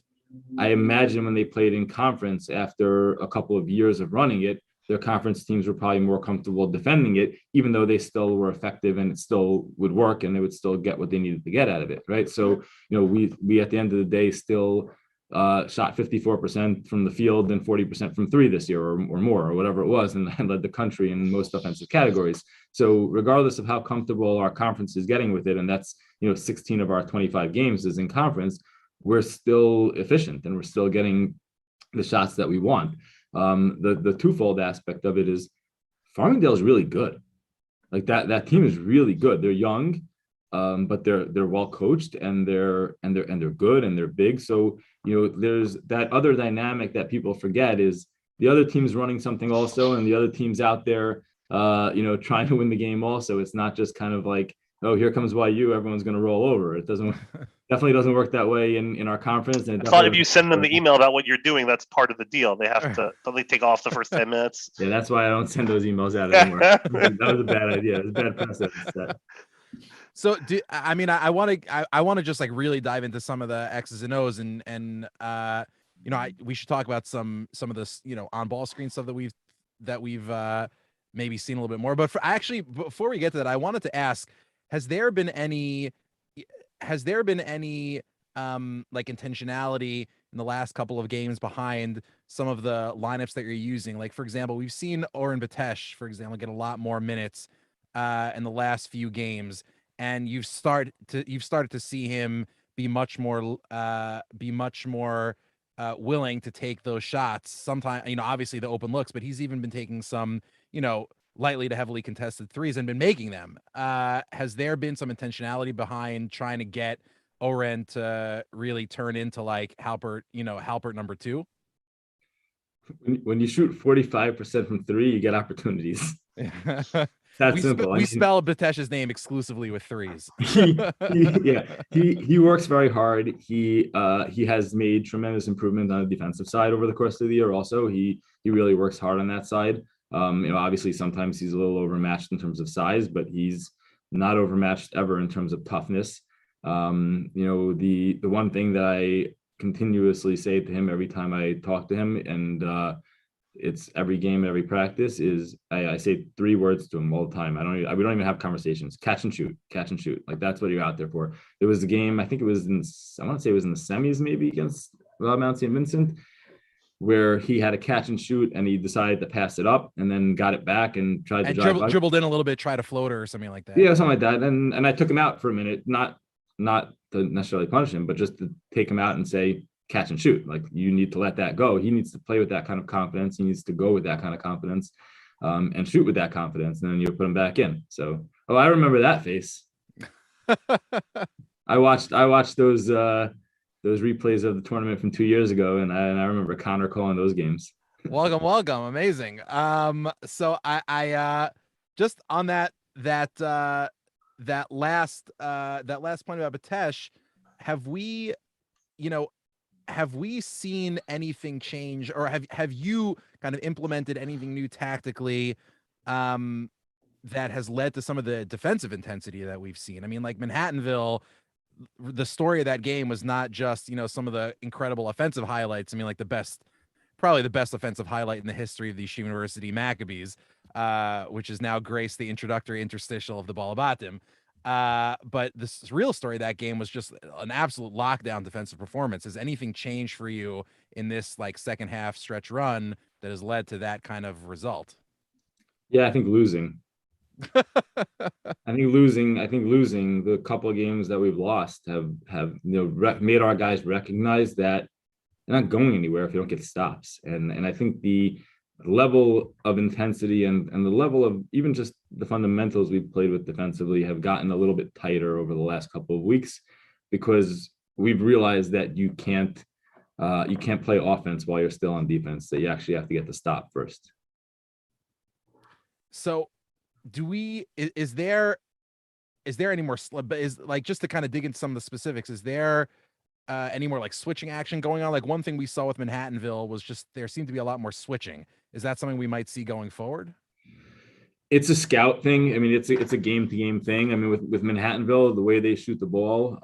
I imagine when they played in conference after a couple of years of running it, their conference teams were probably more comfortable defending it, even though they still were effective and it still would work and they would still get what they needed to get out of it, right? So, we at the end of the day still shot 54% from the field and 40% from three this year, or more, or whatever it was, and led the country in most offensive categories. So regardless of how comfortable our conference is getting with it, and that's 16 of our 25 games is in conference, we're still efficient and we're still getting the shots that we want. The twofold aspect of it is Farmingdale is really good. Like that team is really good. They're young, but they're well coached, and they're good, and they're big. So there's that other dynamic that people forget is the other team's running something also, and the other team's out there trying to win the game also. It's not just kind of like, oh, here comes YU, everyone's going to roll over. It definitely doesn't work that way in our conference. And I thought if you send them the email about what you're doing, that's part of the deal. They have to totally take off the first 10 minutes. Yeah, that's why I don't send those emails out anymore. That was a bad idea. It was a bad precedent. So I want to just like really dive into some of the X's and O's, and we should talk about some of this, on ball screen stuff that we've maybe seen a little bit more. But before we get to that, I wanted to ask, has there been any like intentionality in the last couple of games behind some of the lineups that you're using? Like, for example, we've seen Oren Batesh, for example, get a lot more minutes in the last few games, and you've started to see him be much more willing to take those shots. Sometimes, obviously the open looks, but he's even been taking some, lightly to heavily contested threes and been making them. Has there been some intentionality behind trying to get Oren to really turn into like Halpert number 2? When you shoot 45% from three, you get opportunities. That's simple. We spell Batesh's name exclusively with threes. He works very hard. He has made tremendous improvement on the defensive side over the course of the year. Also, he really works hard on that side. Obviously sometimes he's a little overmatched in terms of size, but he's not overmatched ever in terms of toughness. The one thing that I continuously say to him every time I talk to him, and it's every game, every practice, is I say 3 words to him all the time. We don't even have conversations. Catch and shoot. Like, that's what you're out there for. There was a game, I think it was I want to say it was in the semis maybe against Mount St. Vincent, where he had a catch and shoot and he decided to pass it up and then got it back and tried to dribbled in a little bit, tried a floater or something like that. Yeah, something like that. And I took him out for a minute, not to necessarily punish him, but just to take him out and say, catch and shoot. Like, you need to let that go. He needs to play with that kind of confidence. He needs to go with that kind of confidence, and shoot with that confidence. And then you put him back in. So, I remember that face. I watched those replays of the tournament from 2 years ago, and I remember Connor calling those games. Welcome, amazing. So I just on that last point about Batesh, have we seen anything change, or have you kind of implemented anything new tactically that has led to some of the defensive intensity that we've seen? I mean, like Manhattanville, the story of that game was not just, some of the incredible offensive highlights. I mean, like probably the best offensive highlight in the history of the Yeshiva University Maccabees, which has now graced the introductory interstitial of the Ball Habatim. But this real story of that game was just an absolute lockdown defensive performance. Has anything changed for you in this second half stretch run that has led to that kind of result? Yeah, I think losing. I think losing the couple of games that we've lost have made our guys recognize that they're not going anywhere if you don't get stops. And I think the level of intensity and the level of even just the fundamentals we've played with defensively have gotten a little bit tighter over the last couple of weeks, because we've realized that you can't play offense while you're still on defense, that you actually have to get the stop first. So is there any more, just to kind of dig into some of the specifics, is there any more switching action going on? One thing we saw with Manhattanville was just there seemed to be a lot more switching. Is that something we might see going forward? It's a scout thing. I mean, it's a game to game thing. I mean, with Manhattanville, the way they shoot the ball,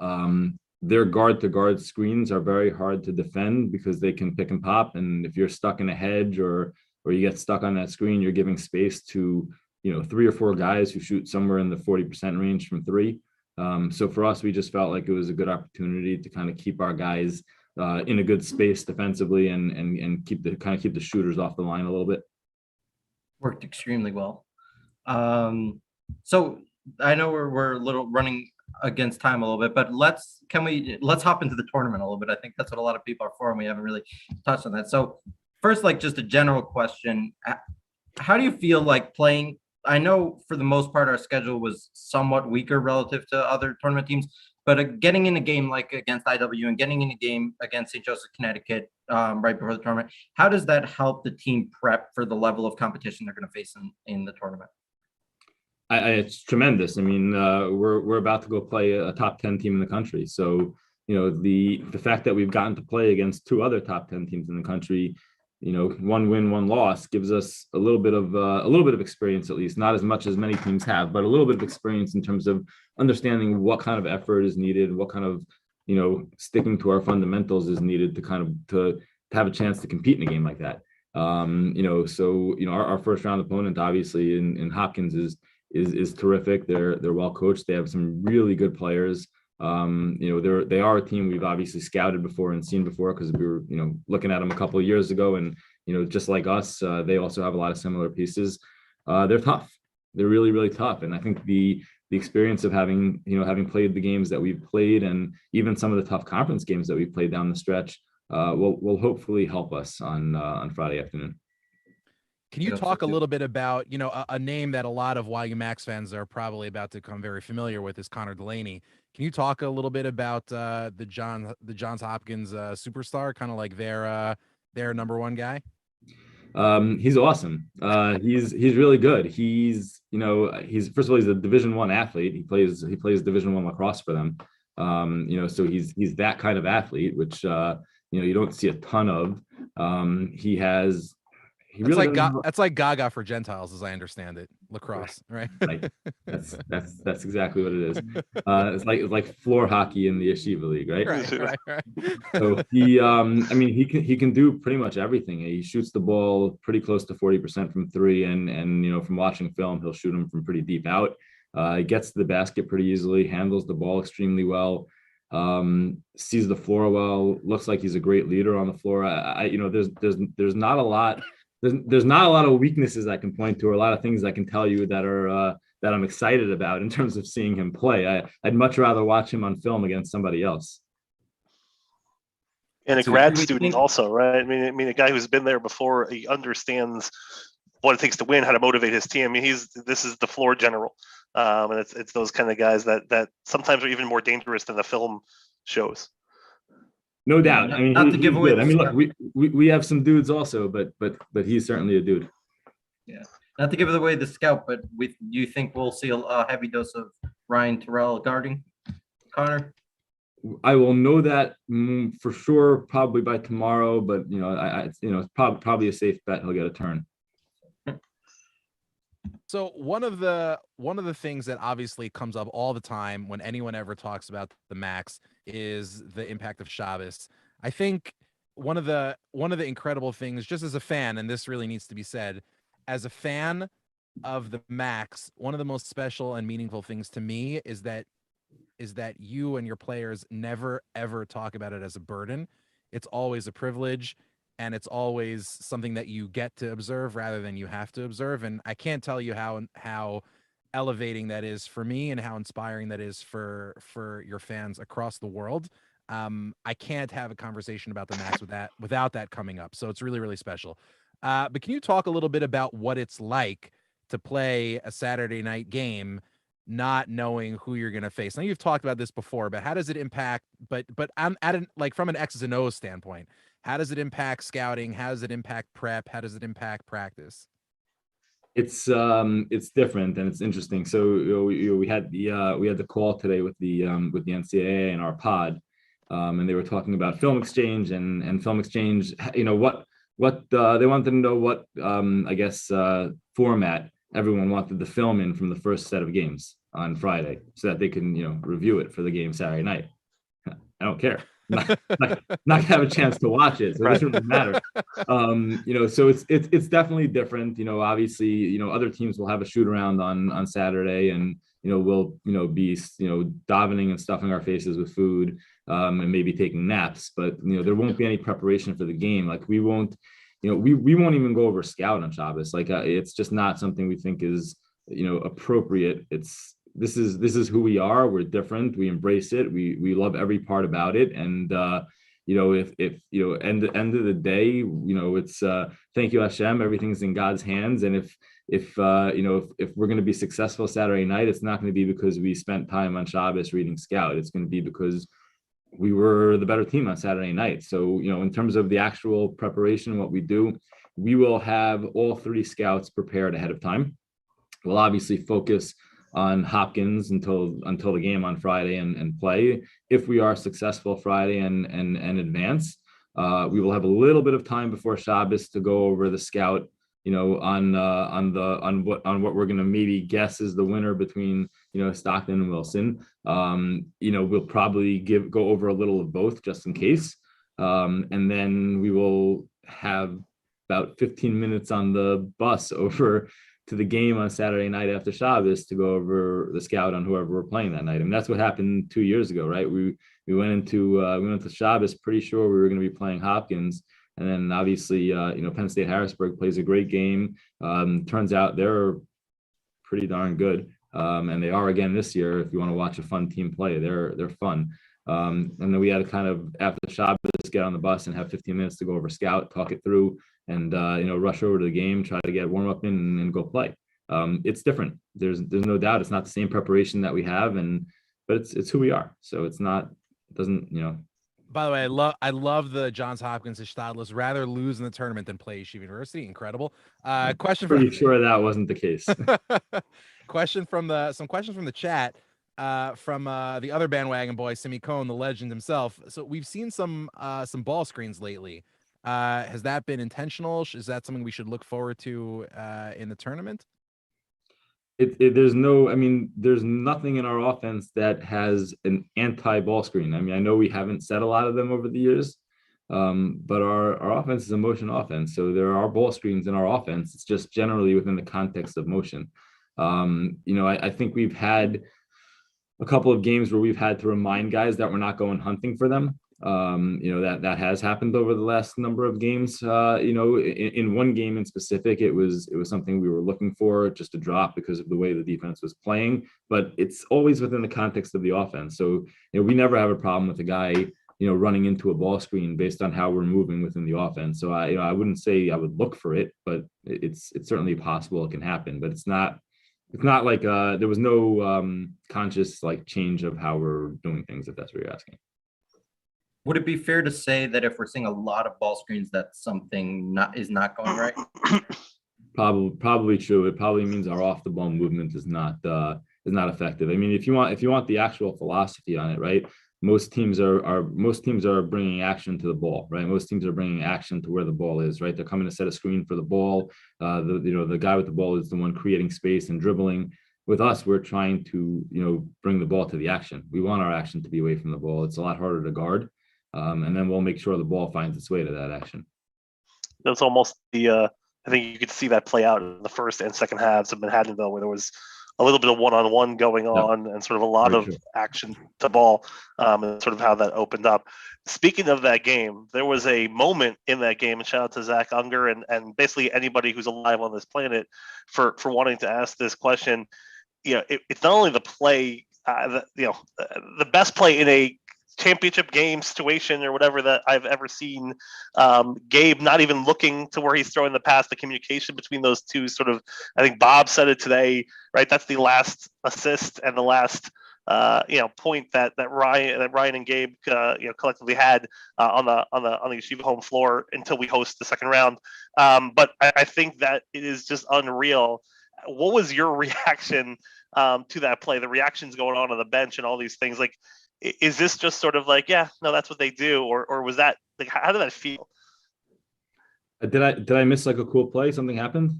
their guard to guard screens are very hard to defend because they can pick and pop. And if you're stuck in a hedge or you get stuck on that screen, you're giving space to 3 or 4 guys who shoot somewhere in the 40% range from 3. So for us, we just felt like it was a good opportunity to kind of keep our guys in a good space defensively and keep the shooters off the line a little bit. Worked extremely well. So I know we're a little running against time a little bit, but let's hop into the tournament a little bit. I think that's what a lot of people are for, and we haven't really touched on that. So first, just a general question: how do you feel like playing? I know for the most part our schedule was somewhat weaker relative to other tournament teams, but getting in a game like against IW and getting in a game against St. Joseph, Connecticut, right before the tournament, how does that help the team prep for the level of competition they're going to face in the tournament? It's tremendous. I mean, we're about to go play a top 10 team in the country. So, the fact that we've gotten to play against 2 other top 10 teams in the country, 1 win, 1 loss gives us a little bit of experience, at least not as much as many teams have, but a little bit of experience in terms of understanding what kind of effort is needed, what kind of, sticking to our fundamentals is needed to have a chance to compete in a game like that. Our first round opponent, obviously in Hopkins is terrific. They're well coached. They have some really good players. They are a team we've obviously scouted before and seen before, because we were, looking at them a couple of years ago, and, just like us, they also have a lot of similar pieces. They're tough. They're really, really tough. And I think the experience of having played the games that we've played, and even some of the tough conference games that we've played down the stretch, will hopefully help us on Friday afternoon. Can you talk a little bit about, a name that a lot of YU Max fans are probably about to become very familiar with is Connor Delaney. Can you talk a little bit about the Johns Hopkins superstar, kind of like their number 1 guy? He's awesome. He's really good. He's first of all, he's a Division I athlete. He plays Division I lacrosse for them. So he's that kind of athlete, which you don't see a ton of. That's like Gaga for Gentiles, as I understand it. Lacrosse, right? That's exactly what it is. It's like floor hockey in the Yeshiva league, right? Right. So he can do pretty much everything. He shoots the ball pretty close to 40% from 3, and from watching film, he'll shoot them from pretty deep out. He gets to the basket pretty easily, handles the ball extremely well. Sees the floor well. Looks like he's a great leader on the floor. There's not a lot. There's not a lot of weaknesses I can point to, or a lot of things I can tell you that I'm excited about in terms of seeing him play. I'd much rather watch him on film against somebody else. And a grad student also, right? I mean, a guy who's been there before. He understands what it takes to win, how to motivate his team. I mean, this is the floor general, and it's those kind of guys that sometimes are even more dangerous than the film shows. No doubt. I mean, not to give away. I mean, look, we have some dudes also, but he's certainly a dude. Yeah, not to give it away the scout, but you think we'll see a heavy dose of Ryan Terrell guarding Connor? I will know that for sure, probably by tomorrow. But it's probably a safe bet he'll get a turn. So one of the things that obviously comes up all the time when anyone ever talks about the Max is the impact of Shabbos. I think one of the incredible things, just as a fan, and this really needs to be said, as a fan of the Max, one of the most special and meaningful things to me is that you and your players never ever talk about it as a burden. It's always a privilege. And it's always something that you get to observe rather than you have to observe. And I can't tell you how elevating that is for me and how inspiring that is for your fans across the world. I can't have a conversation about the Max without that coming up. So it's really, really special. But can you talk a little bit about what it's like to play a Saturday night game, not knowing who you're going to face? I know you've talked about this before, but how does it impact, but I'm from an X's and O's standpoint, how does it impact scouting? How does it impact prep? How does it impact practice? It's different and it's interesting. So we had the call today with the NCAA and our pod, and they were talking about film exchange and film exchange. What they wanted to know what format everyone wanted the film in from the first set of games on Friday, so that they can review it for the game Saturday night. I don't care. Not gonna have a chance to watch it, so it doesn't really matter. So it's definitely different. Obviously, other teams will have a shoot around on Saturday, and we'll be davening and stuffing our faces with food, and maybe taking naps. But there won't be any preparation for the game. Like we won't even go over scout on Shabbos. Like it's just not something we think is appropriate. This is who we are. We're different. We embrace it. We love every part about it. And if end of the day, it's thank you Hashem. Everything's in God's hands. And if we're going to be successful Saturday night, it's not going to be because we spent time on Shabbos reading scout. It's going to be because we were the better team on Saturday night. So in terms of the actual preparation, what we do, we will have all 3 scouts prepared ahead of time. We'll obviously focus on Hopkins until the game on Friday and play. If we are successful Friday and advance, we will have a little bit of time before Shabbos to go over the scout, on what we're going to maybe guess is the winner between Stockton and Wilson. We'll probably go over a little of both just in case, and then we will have about 15 minutes on the bus over to the game on Saturday night after Shabbos to go over the scout on whoever we're playing that night. And that's what happened 2 years ago, right? We went into Shabbos pretty sure we were going to be playing Hopkins, and then obviously Penn State Harrisburg plays a great game. Turns out they're pretty darn good, and they are again this year. If you want to watch a fun team play, they're fun. And then we had to kind of after Shabbos get on the bus and have 15 minutes to go over scout, talk it through, and rush over to the game, try to get warm up in and go play. It's different. There's no doubt it's not the same preparation that we have, but it's who we are. So By the way, I love the Johns Hopkins Ishtadlis. Rather lose in the tournament than play Yeshiva University. Incredible. Pretty sure that wasn't the case. Some questions from the chat. From the other bandwagon boy, Simi Cohn, the legend himself. So we've seen some ball screens lately. Has that been intentional? Is that something we should look forward to in the tournament? There's nothing in our offense that has an anti-ball screen. I mean, I know we haven't said a lot of them over the years, but our offense is a motion offense. So there are ball screens in our offense. It's just generally within the context of motion. I think we've had a couple of games where we've had to remind guys that we're not going hunting for them. That has happened over the last number of games. In one game in specific, it was something we were looking for just to drop because of the way the defense was playing, but it's always within the context of the offense. So, we never have a problem with a guy, running into a ball screen based on how we're moving within the offense. So I wouldn't say I would look for it, but it's certainly possible it can happen, but it's not like there was no conscious change of how we're doing things, if that's what you're asking. Would it be fair to say that if we're seeing a lot of ball screens, that something is not going right? Probably true. It probably means our off the ball movement is not effective. I mean, if you want the actual philosophy on it, right? Most teams are bringing action to the ball, right? Most teams are bringing action to where the ball is, right? They're coming to set a screen for the ball. The guy with the ball is the one creating space and dribbling. With us, we're trying to bring the ball to the action. We want our action to be away from the ball. It's a lot harder to guard, and then we'll make sure the ball finds its way to that action. That's almost the. I think you could see that play out in the first and second halves of Manhattanville, where there was a little bit of one-on-one going on and sort of a lot of action to ball, and sort of how that opened up. Speaking of that game, there was a moment in that game, and shout out to Zach Unger and basically anybody who's alive on this planet for wanting to ask this question. It's not only the play, the best play in a championship game situation or whatever that I've ever seen. Gabe not even looking to where he's throwing the pass, the communication between those two sort of, I think Bob said it today, right? That's the last assist and the last point that Ryan and Gabe collectively had on the Yeshiva home floor until we host the second round. But I think that it is just unreal. What was your reaction to that play? The reactions going on the bench and all these things. Like, is this just sort of like, yeah, no, that's what they do, or was that like, how did that feel? Did I miss like a cool play? Something happened?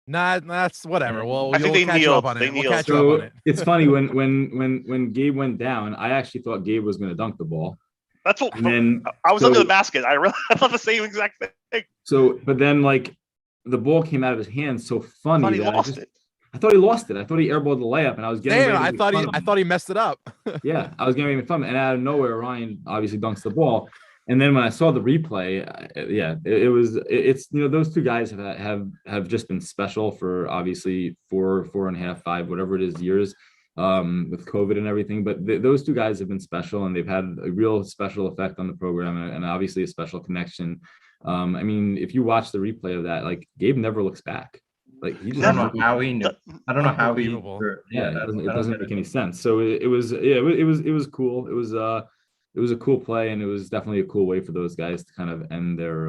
Nah, that's whatever. Well, I think they catch you kneeled. up on They it. We'll kneeled. catch you up on it. It's funny when Gabe went down, I actually thought Gabe was going to dunk the ball. That's what. And then I was under the basket. I thought the same exact thing. So, but then like the ball came out of his hands so funny. I thought he lost it. I thought he lost it. I thought he airballed the layup, and I was getting. Damn, I thought he messed it up. Yeah, I was getting ready to make fun of it, and out of nowhere, Ryan obviously dunks the ball. And then when I saw the replay, it's those two guys have just been special for obviously 4.5, 5, whatever it is years, with COVID and everything. But those two guys have been special, and they've had a real special effect on the program, and obviously a special connection. I mean, if you watch the replay of that, like Gabe never looks back. Like he just I don't know how he knew. I don't know how he. Yeah, it doesn't make any sense. So it was cool. It was a cool play, and it was definitely a cool way for those guys to kind of end their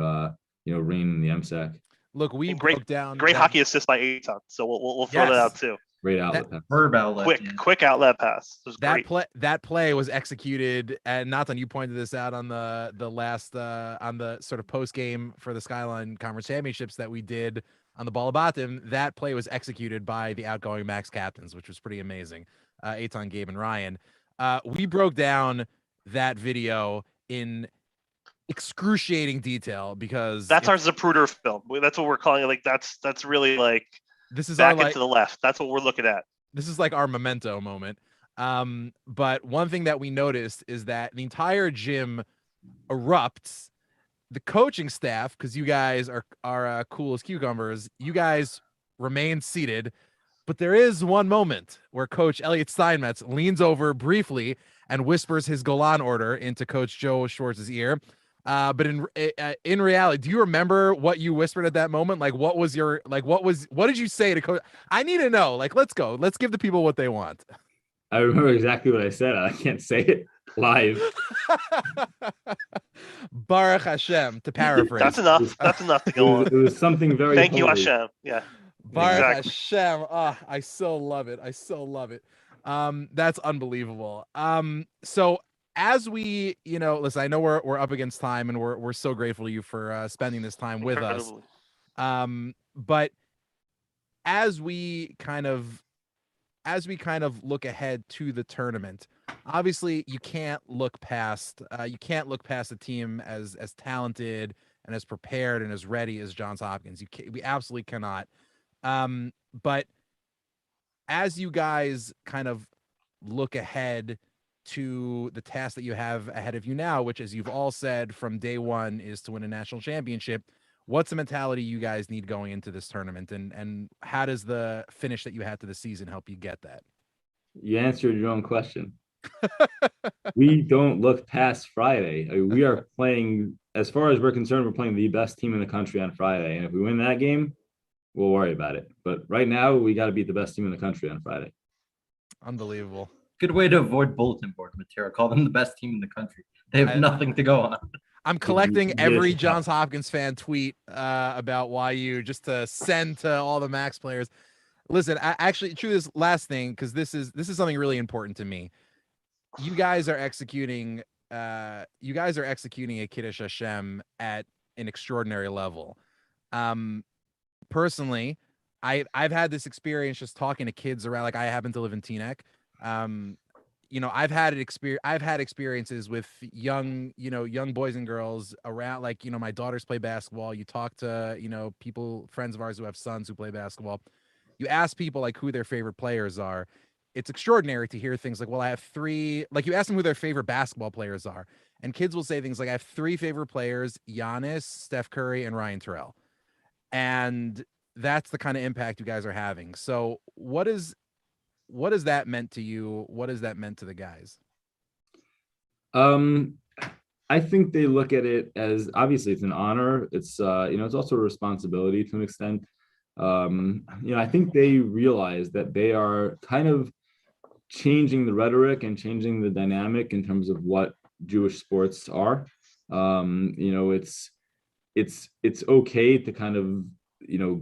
reign in the MSAC. Look, we broke down great hockey assist by Eitan, so we'll throw that out too. Great outlet pass. Verb outlet. Quick outlet pass. It was that play was executed, and Nathan, you pointed this out on the last on the sort of post game for the Skyline Conference Championships that we did on the Ball Habatim. That play was executed by the outgoing Max captains, which was pretty amazing. Eitan, Gabe, and Ryan. We broke down that video in excruciating detail because that's our Zapruder film. That's what we're calling it. Like that's really like this is back our, into the left. That's what we're looking at. This is like our memento moment. But one thing that we noticed is that the entire gym erupts. The coaching staff, because you guys are cool as cucumbers, you guys remain seated. But there is one moment where Coach Elliot Steinmetz leans over briefly and whispers his Golan order into Coach Joe Schwartz's ear. But in reality, do you remember what you whispered at that moment? Like, what did you say to Coach? I need to know. Like, let's go. Let's give the people what they want. I remember exactly what I said. I can't say it live. Baruch Hashem, to paraphrase. That's enough. That's enough to go on. It was something very. Thank holy. you, Hashem. Yeah. Baruch Hashem. I so love it. That's unbelievable. So as we, listen, I know we're up against time, and we're so grateful to you for spending this time with us. But as we kind of look ahead to the tournament, obviously you can't look past a team as talented and as prepared and as ready as Johns Hopkins. We absolutely cannot. But as you guys kind of look ahead to the task that you have ahead of you now, which, as you've all said from day one, is to win a national championship, what's the mentality you guys need going into this tournament, and how does the finish that you had to the season help you get that? You answered your own question. We don't look past Friday. I mean, we are playing, as far as we're concerned, we're playing the best team in the country on Friday. And if we win that game, we'll worry about it. But right now, we got to beat the best team in the country on Friday. Unbelievable. Good way to avoid bulletin board material. Call them the best team in the country. They have nothing to go on. I'm collecting every Yes. Johns Hopkins fan tweet about YU just to send to all the Max players. Listen, I actually, this last thing, because this is something really important to me. You guys are executing a Kiddush Hashem at an extraordinary level. Personally, I've had this experience just talking to kids around. Like, I happen to live in Teaneck. I've had experiences with young boys and girls around. Like, my daughters play basketball. You talk to friends of ours who have sons who play basketball. You ask people like who their favorite players are. It's extraordinary to hear things like, well, I have three. Like, you ask them who their favorite basketball players are, and kids will say things like, I have three favorite players: Giannis, Steph Curry, and Ryan Terrell. And that's the kind of impact you guys are having. So what has that meant to you? What has that meant to the guys? I think they look at it as, obviously it's an honor. It's it's also a responsibility to an extent. I think they realize that they are kind of changing the rhetoric and changing the dynamic in terms of what Jewish sports are. It's okay to kind of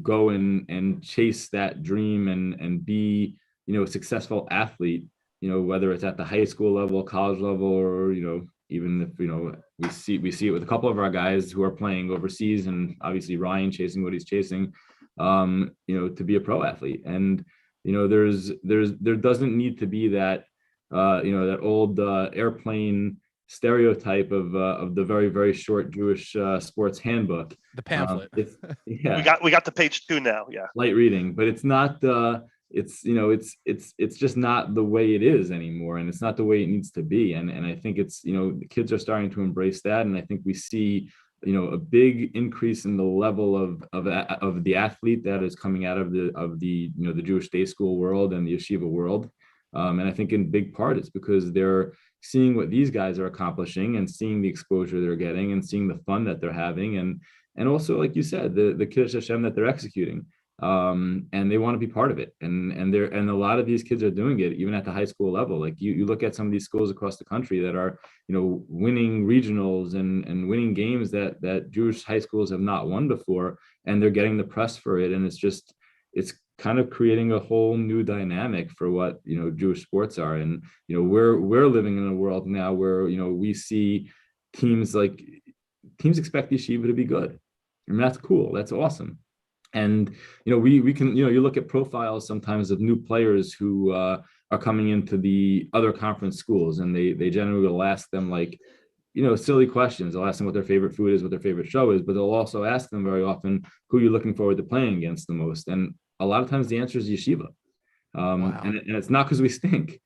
go and chase that dream and be a successful athlete, whether it's at the high school level, college level, or even if we see it with a couple of our guys who are playing overseas, and obviously Ryan chasing what he's chasing, to be a pro athlete. And there doesn't need to be that that old airplane stereotype of the very, very short Jewish sports handbook, the pamphlet. Yeah, we got the page 2 now. Yeah, light reading, but it's not it's just not the way it is anymore, and it's not the way it needs to be. And I think it's the kids are starting to embrace that, and I think we see a big increase in the level of the athlete that is coming out of the the Jewish day school world and the yeshiva world. And I think in big part it's because they're seeing what these guys are accomplishing and seeing the exposure they're getting and seeing the fun that they're having, and also, like you said, the Kiddush Hashem that they're executing. And they want to be part of it, and a lot of these kids are doing it even at the high school level. Like you look at some of these schools across the country that are winning regionals and winning games that Jewish high schools have not won before, and they're getting the press for it. And it's kind of creating a whole new dynamic for what Jewish sports are. And we're living in a world now where we see teams expect Yeshiva to be good, and that's cool, that's awesome. And we can you look at profiles sometimes of new players who are coming into the other conference schools, and they generally will ask them silly questions. They'll ask them what their favorite food is, what their favorite show is, but they'll also ask them very often who you're looking forward to playing against the most. And a lot of times the answer is Yeshiva. Wow. And it's not because we stink.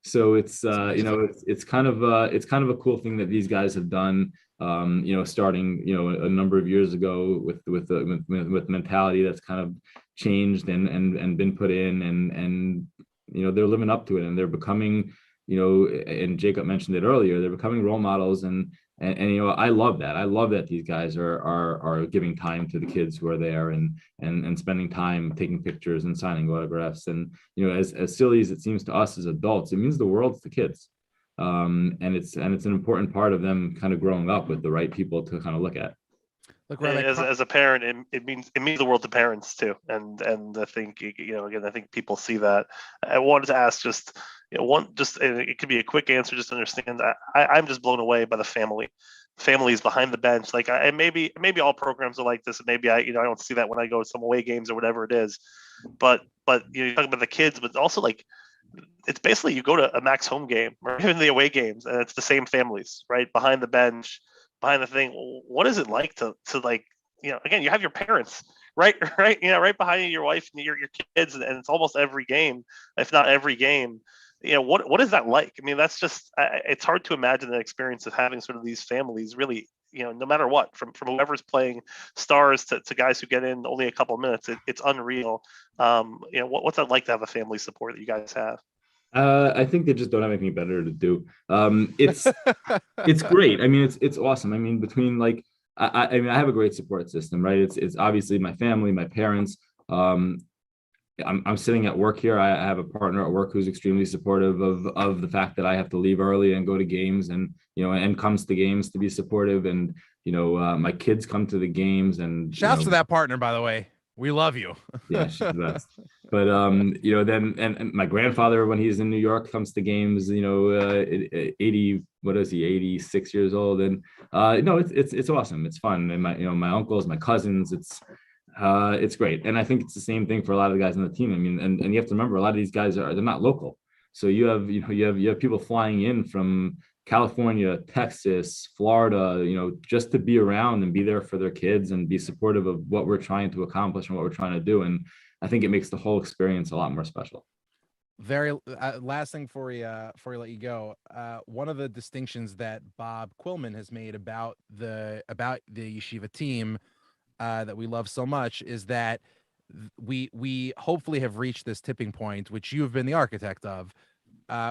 So it's it's kind of a cool thing that these guys have done. Starting a number of years ago with mentality that's kind of changed and been put in, and they're living up to it, and they're becoming and Jacob mentioned it earlier, they're becoming role models, and I love that these guys are giving time to the kids who are there and spending time taking pictures and signing autographs. And as silly as it seems to us as adults, it means the world to the kids. And it's an important part of them kind of growing up with the right people to kind of look at. Look, as a parent, it means the world to parents too. And I think again, I think people see that. I wanted to ask it could be a quick answer, just to understand. I'm just blown away by the families behind the bench. Like maybe all programs are like this, and maybe I don't see that when I go to some away games or whatever it is. But you talk about the kids, but also like, it's basically you go to a Max home game or even the away games, and it's the same families, right, behind the bench, behind the thing. What is it like to like, again, you have your parents right behind you, your wife and your kids, and it's almost every game, if not every game. What is that like? I mean, that's just, it's hard to imagine the experience of having sort of these families really, no matter what, from whoever's playing stars to guys who get in only a couple of minutes. It's unreal. What's that like to have a family support that you guys have? I think they just don't have anything better to do. It's great. I mean, it's awesome. I mean, between like, I have a great support system, right? It's obviously my family, my parents. I'm sitting at work here. I have a partner at work who's extremely supportive of the fact that I have to leave early and go to games, and and comes to games to be supportive. And my kids come to the games, and shouts to that partner, by the way. We love you. Yeah, she's the best. But then and my grandfather, when he's in New York, comes to games. 80, what is he, 86 years old, and it's awesome. It's fun, and my uncles, my cousins, it's great. And I think it's the same thing for a lot of the guys on the team. I mean, and you have to remember, a lot of these guys they're not local, so you have people flying in from California, Texas, Florida, just to be around and be there for their kids and be supportive of what we're trying to accomplish and what we're trying to do. And I think it makes the whole experience a lot more special. Very last thing before we let you go. One of the distinctions that Bob Quillman has made about the Yeshiva team that we love so much is that we hopefully have reached this tipping point, which you have been the architect of,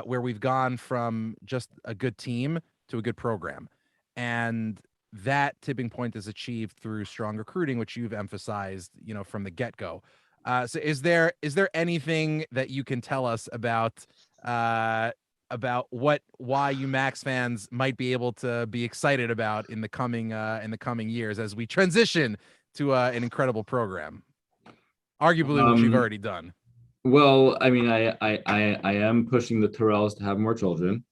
where we've gone from just a good team to a good program. And that tipping point is achieved through strong recruiting, which you've emphasized, from the get-go. So is there anything that you can tell us about why UMax fans might be able to be excited about in the coming years as we transition to an incredible program, arguably which you've already done? Well, I mean, I am pushing the Terrells to have more children.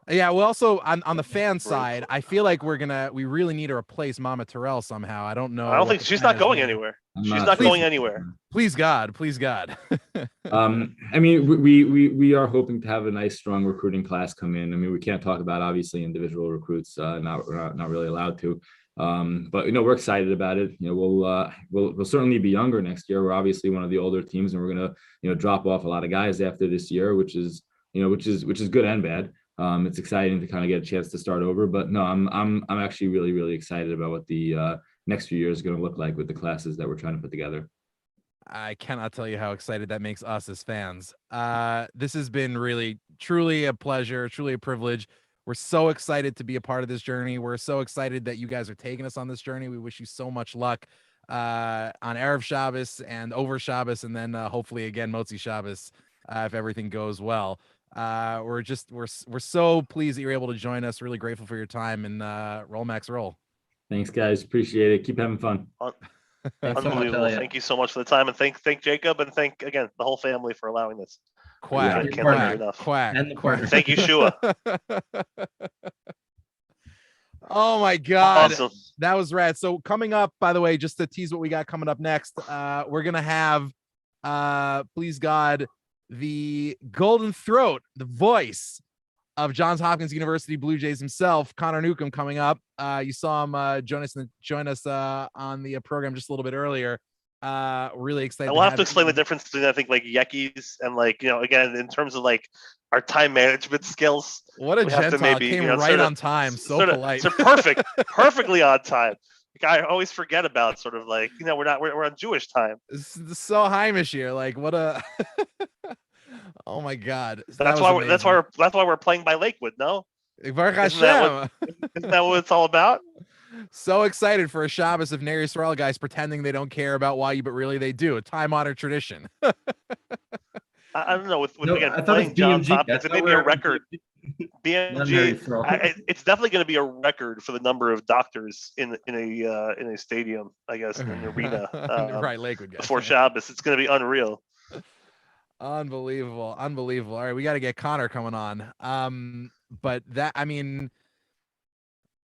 Yeah, well, also on the fan side, I feel like we really need to replace Mama Terrell somehow. I don't know. I don't think she's not going anywhere. She's not going anywhere. Please God. I mean, we are hoping to have a nice, strong recruiting class come in. I mean, we can't talk about obviously individual recruits, we're not really allowed to. But we're excited about it. We'll certainly be younger next year. We're obviously one of the older teams, and we're gonna drop off a lot of guys after this year, which is good and bad. It's exciting to kind of get a chance to start over. But no, I'm actually really, really excited about what the next few years is going to look like with the classes that we're trying to put together. I cannot tell you how excited that makes us as fans. This has been really, truly a pleasure, truly a privilege. We're so excited to be a part of this journey. We're so excited that you guys are taking us on this journey. We wish you so much luck on Erev Shabbos and over Shabbos, and then hopefully again Motzi Shabbos if everything goes well. We're so pleased that you're able to join us. Really grateful for your time, and roll Max roll. Thanks, guys. Appreciate it. Keep having fun. Unbelievable. Thank you so much for the time, and thank Jacob, and thank again the whole family for allowing this. Quack. And the quarter. Thank you, Shua. Oh my God. Awesome. That was rad. So coming up, by the way, just to tease what we got coming up next, we're going to have, please God, the golden throat, the voice of Johns Hopkins University Blue Jays himself, Connor Newcomb, coming up. You saw him join us on the program just a little bit earlier. Really excited. We'll have to explain the difference between, I think, like Yekis and again, in terms of our time management skills. What a Gentile, came right on time. So polite. So perfectly on time. I always forget about we're on Jewish time. It's so Heimish here. What a oh my God. That's why we're playing by Lakewood. No, isn't that what it's all about? So excited for a Shabbos of Neri Sorrel guys pretending they don't care about YU, but really they do. A time-honored tradition. I don't know. Again, playing Johns Hopkins, it may be a record. BMG, it's definitely going to be a record for the number of doctors in a stadium, I guess, in an arena. Right, Lakewood guys. Before Shabbos, it's going to be unreal. Unbelievable. All right, we got to get Connor coming on. But that, I mean,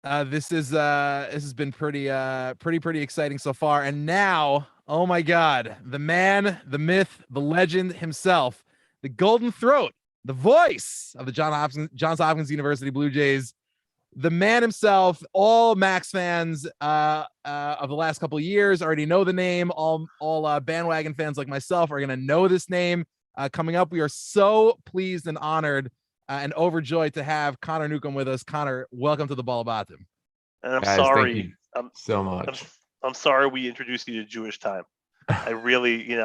this has been pretty exciting so far. And now, oh my God, the man, the myth, the legend himself, the golden throat, the voice of the Johns Hopkins University Blue Jays, the man himself. All Max fans of the last couple of years already know the name. All bandwagon fans like myself are gonna know this name. Coming up, we are so pleased and honored and overjoyed to have Connor Newcomb with us. Connor, welcome to the Ball Habatim. And I'm Guys, sorry. so much. I'm sorry we introduced you to Jewish time. I really,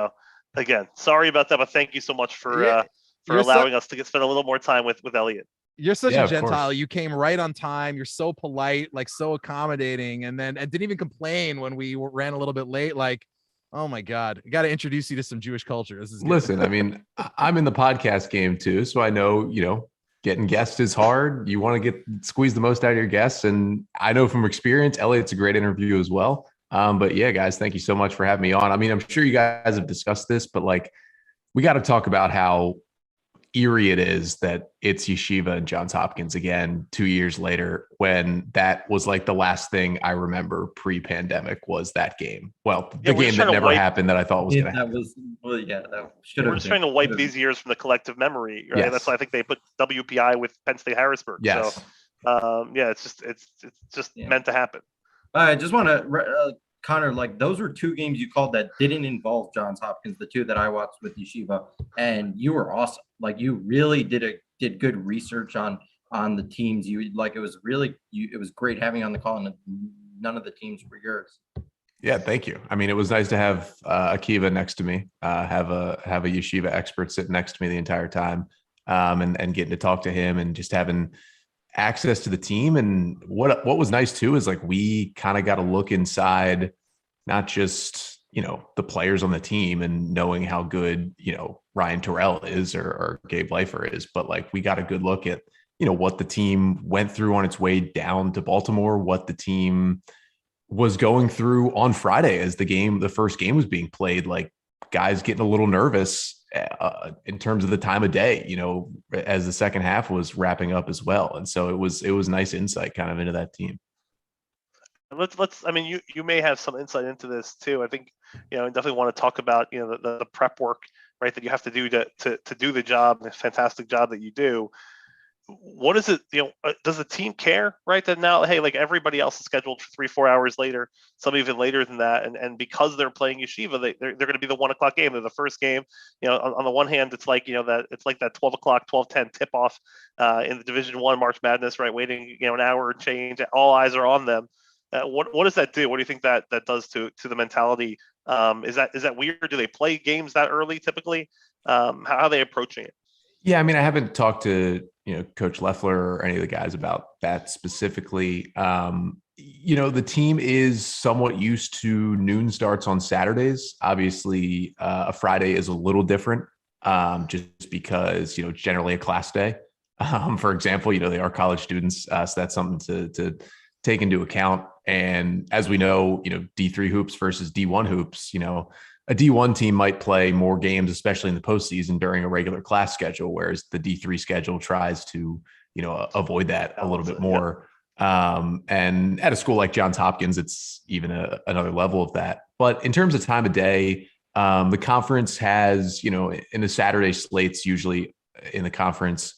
again, sorry about that, but thank you so much for allowing us to spend a little more time with Elliot. You're such a Gentile. You came right on time. You're so polite, so accommodating, and didn't even complain when we ran a little bit late. Oh my God. I got to introduce you to some Jewish culture. This is good. Listen, I mean, I'm in the podcast game too. So I know, getting guests is hard. You want to squeeze the most out of your guests. And I know from experience, Elliot's a great interview as well. But yeah, guys, thank you so much for having me on. I mean, I'm sure you guys have discussed this, but like, we got to talk about how eerie it is that it's Yeshiva and Johns Hopkins again 2 years later, when that was like the last thing I remember pre-pandemic was that game. Well, the game that never happened that I thought was going to happen. That should have. We're just trying to wipe these years from the collective memory, right? Yes. That's why I think they put WPI with Penn State Harrisburg. Yes. So, it's just meant to happen. I just want to, Connor, like those were two games you called that didn't involve Johns Hopkins, the two that I watched with Yeshiva, and you were awesome. Like you really did good research on the teams. It was great having you on the call, and none of the teams were yours. Yeah, thank you. I mean, it was nice to have Akiva next to me, have a Yeshiva expert sitting next to me the entire time, and getting to talk to him and just having access to the team. And what was nice too is like we kind of got to look inside, not just the players on the team and knowing how good Ryan Terrell is or Gabe Leifer is, but like we got a good look at what the team went through on its way down to Baltimore, what the team was going through on Friday as the first game was being played, like guys getting a little nervous in terms of the time of day, as the second half was wrapping up as well. And so it was nice insight kind of into that team. I mean, you may have some insight into this too. I think, definitely want to talk about, the prep work, right, that you have to do to do the job, the fantastic job that you do. What is it, does the team care, right? That now, hey, like everybody else is scheduled for 3-4 hours later, some even later than that. And because they're playing Yeshiva, they're going to be the 1 o'clock game. They're the first game, on the one hand, it's like, that 12 o'clock, 12:10 tip off in the Division I March Madness, right? Waiting, an hour and change, all eyes are on them. What does that do? What do you think that does to the mentality? Is that weird? Do they play games that early typically? How are they approaching it? Yeah, I mean, I haven't talked to Coach Leffler or any of the guys about that specifically. The team is somewhat used to noon starts on Saturdays. Obviously, a Friday is a little different, just because it's generally a class day. For example, they are college students, so that's something to take into account. And as we know, D3 hoops versus D1 hoops, a D1 team might play more games, especially in the postseason during a regular class schedule, whereas the D3 schedule tries to, avoid that a little bit more. And at a school like Johns Hopkins, it's even another level of that. But in terms of time of day, the conference has, in the Saturday slates, usually in the conference,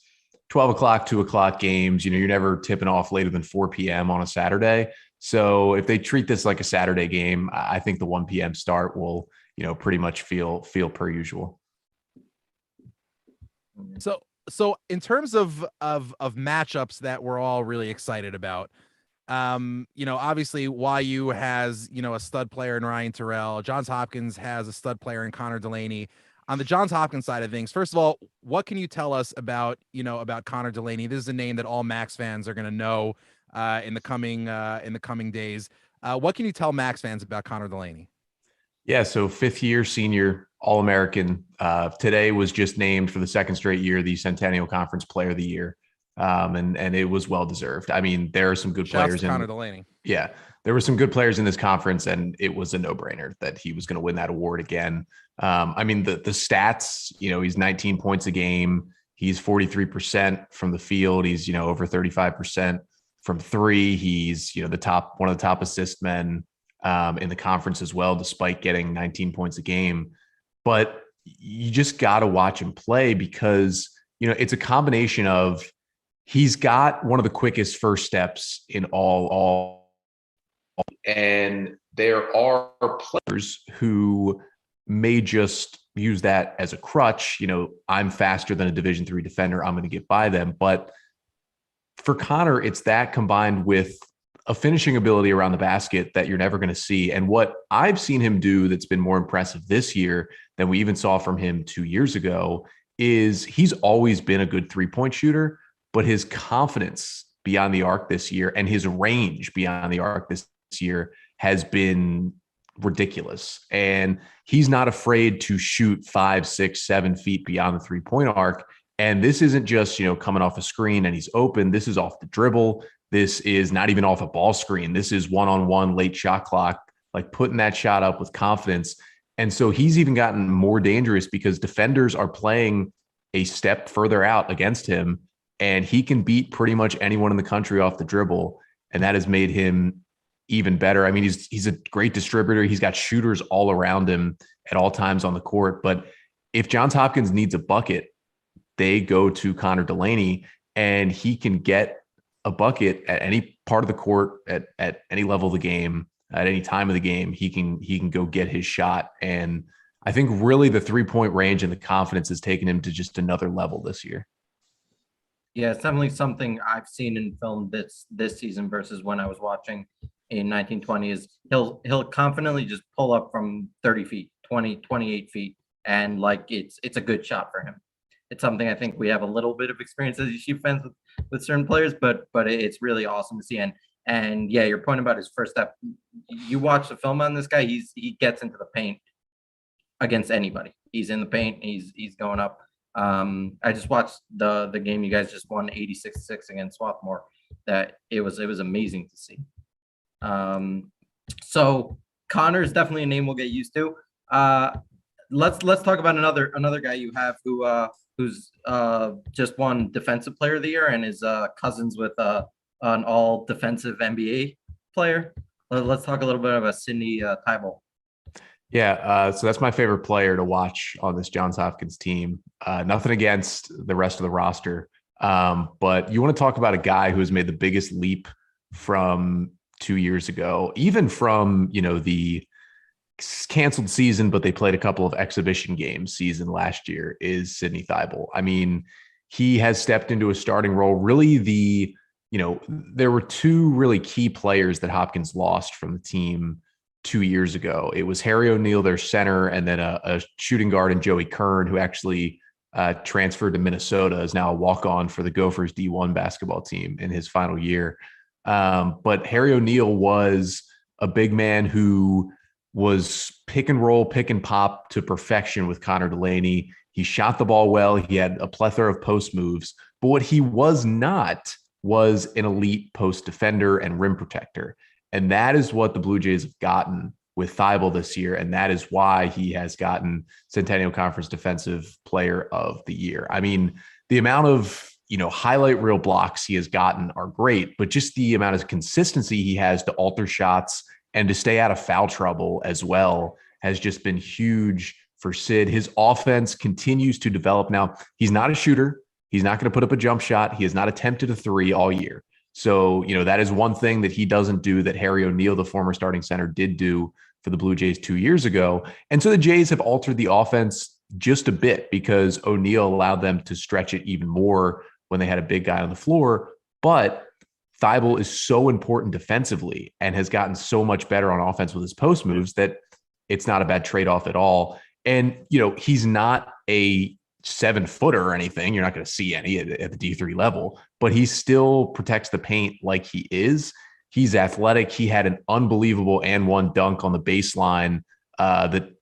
12 o'clock, 2 o'clock games, you're never tipping off later than 4 p.m. on a Saturday. So if they treat this like a Saturday game, I think the 1 p.m. start will, pretty much feel per usual. So in terms of matchups that we're all really excited about, obviously YU has, a stud player in Ryan Terrell. Johns Hopkins has a stud player in Connor Delaney. On the Johns Hopkins side of things, first of all, what can you tell us about Connor Delaney? This is a name that all Max fans are going to know in the coming days. What can you tell Max fans about Connor Delaney? Yeah, so 5th-year senior All-American. Today was just named for the second straight year the Centennial Conference Player of the Year, and it was well deserved. I mean, there are some good players in Connor Delaney. Yeah, there were some good players in this conference, and it was a no-brainer that he was going to win that award again. I mean, the stats, he's 19 points a game. He's 43% from the field. He's, over 35% from three. He's, one of the top assist men in the conference as well, despite getting 19 points a game. But you just got to watch him play because, it's a combination of he's got one of the quickest first steps in all, and there are players who may just use that as a crutch. I'm faster than a Division III defender. I'm going to get by them. But for Connor, it's that combined with a finishing ability around the basket that you're never going to see. And what I've seen him do that's been more impressive this year than we even saw from him 2 years ago is he's always been a good 3-point shooter, but his confidence beyond the arc this year and his range beyond the arc this year has been ridiculous. And he's not afraid to shoot 5, 6, 7 feet beyond the 3-point arc. And this isn't just, coming off a screen and he's open. This is off the dribble. This is not even off a ball screen. This is one-on-one late shot clock, like putting that shot up with confidence. And so he's even gotten more dangerous because defenders are playing a step further out against him, and he can beat pretty much anyone in the country off the dribble. And that has made him even better. I mean, he's a great distributor. He's got shooters all around him at all times on the court. But if Johns Hopkins needs a bucket, they go to Connor Delaney, and he can get a bucket at any part of the court, at any level of the game, at any time of the game. He can go get his shot. And I think really the 3-point range and the confidence has taken him to just another level this year. Yeah, it's definitely something I've seen in film this season versus when I was watching in 1920 is he'll confidently just pull up from 30 feet, 20, 28 feet. And like, it's a good shot for him. It's something I think we have a little bit of experience as Yeshiva fans with certain players, but it's really awesome to see. And yeah, your point about his first step, you watch the film on this guy, he gets into the paint against anybody. He's in the paint, he's going up. I just watched the game you guys just won 86-6 against Swarthmore. That it was amazing to see. So Connor is definitely a name we'll get used to. Let's talk about another guy you have who's just won Defensive Player of the Year and is cousins with an all defensive NBA player. Let's talk a little bit about Sidney Tybalt. Yeah, so that's my favorite player to watch on this Johns Hopkins team. Nothing against the rest of the roster, but you want to talk about a guy who has made the biggest leap from 2 years ago, even from the canceled season, but they played a couple of exhibition games season last year, is Sidney Tybalt. I mean, he has stepped into a starting role. Really, there were two really key players that Hopkins lost from the team 2 years ago. It was Harry O'Neal, their center, and then a shooting guard, and Joey Kern, who actually transferred to Minnesota, is now a walk-on for the Gophers D1 basketball team in his final year. But Harry O'Neal was a big man who was pick and roll, pick and pop to perfection with Connor Delaney. He shot the ball well. He had a plethora of post moves, but what he was not was an elite post defender and rim protector. And that is what the Blue Jays have gotten with Tybalt this year. And that is why he has gotten Centennial Conference Defensive Player of the Year. I mean, the amount of, highlight reel blocks he has gotten are great, but just the amount of consistency he has to alter shots and to stay out of foul trouble as well has just been huge for Sid. His offense continues to develop. Now, he's not a shooter. He's not going to put up a jump shot. He has not attempted a three all year. So, that is one thing that he doesn't do that Harry O'Neal, the former starting center, did do for the Blue Jays 2 years ago. And so the Jays have altered the offense just a bit because O'Neal allowed them to stretch it even more when they had a big guy on the floor. But Tybalt is so important defensively and has gotten so much better on offense with his post moves that it's not a bad trade-off at all. And, he's not a 7-footer or anything. You're not going to see any at the D3 level, but he still protects the paint like he is. He's athletic. He had an unbelievable and one dunk on the baseline that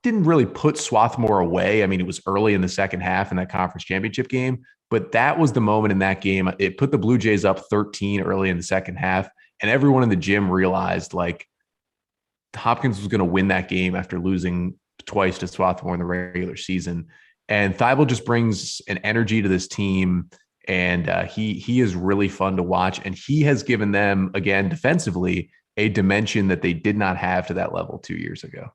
didn't really put Swarthmore away. I mean, it was early in the second half in that conference championship game, but that was the moment in that game. It put the Blue Jays up 13 early in the second half, and everyone in the gym realized Hopkins was going to win that game after losing twice to Swarthmore in the regular season. And Tybalt just brings an energy to this team, and he is really fun to watch. And he has given them, again, defensively, a dimension that they did not have to that level 2 years ago.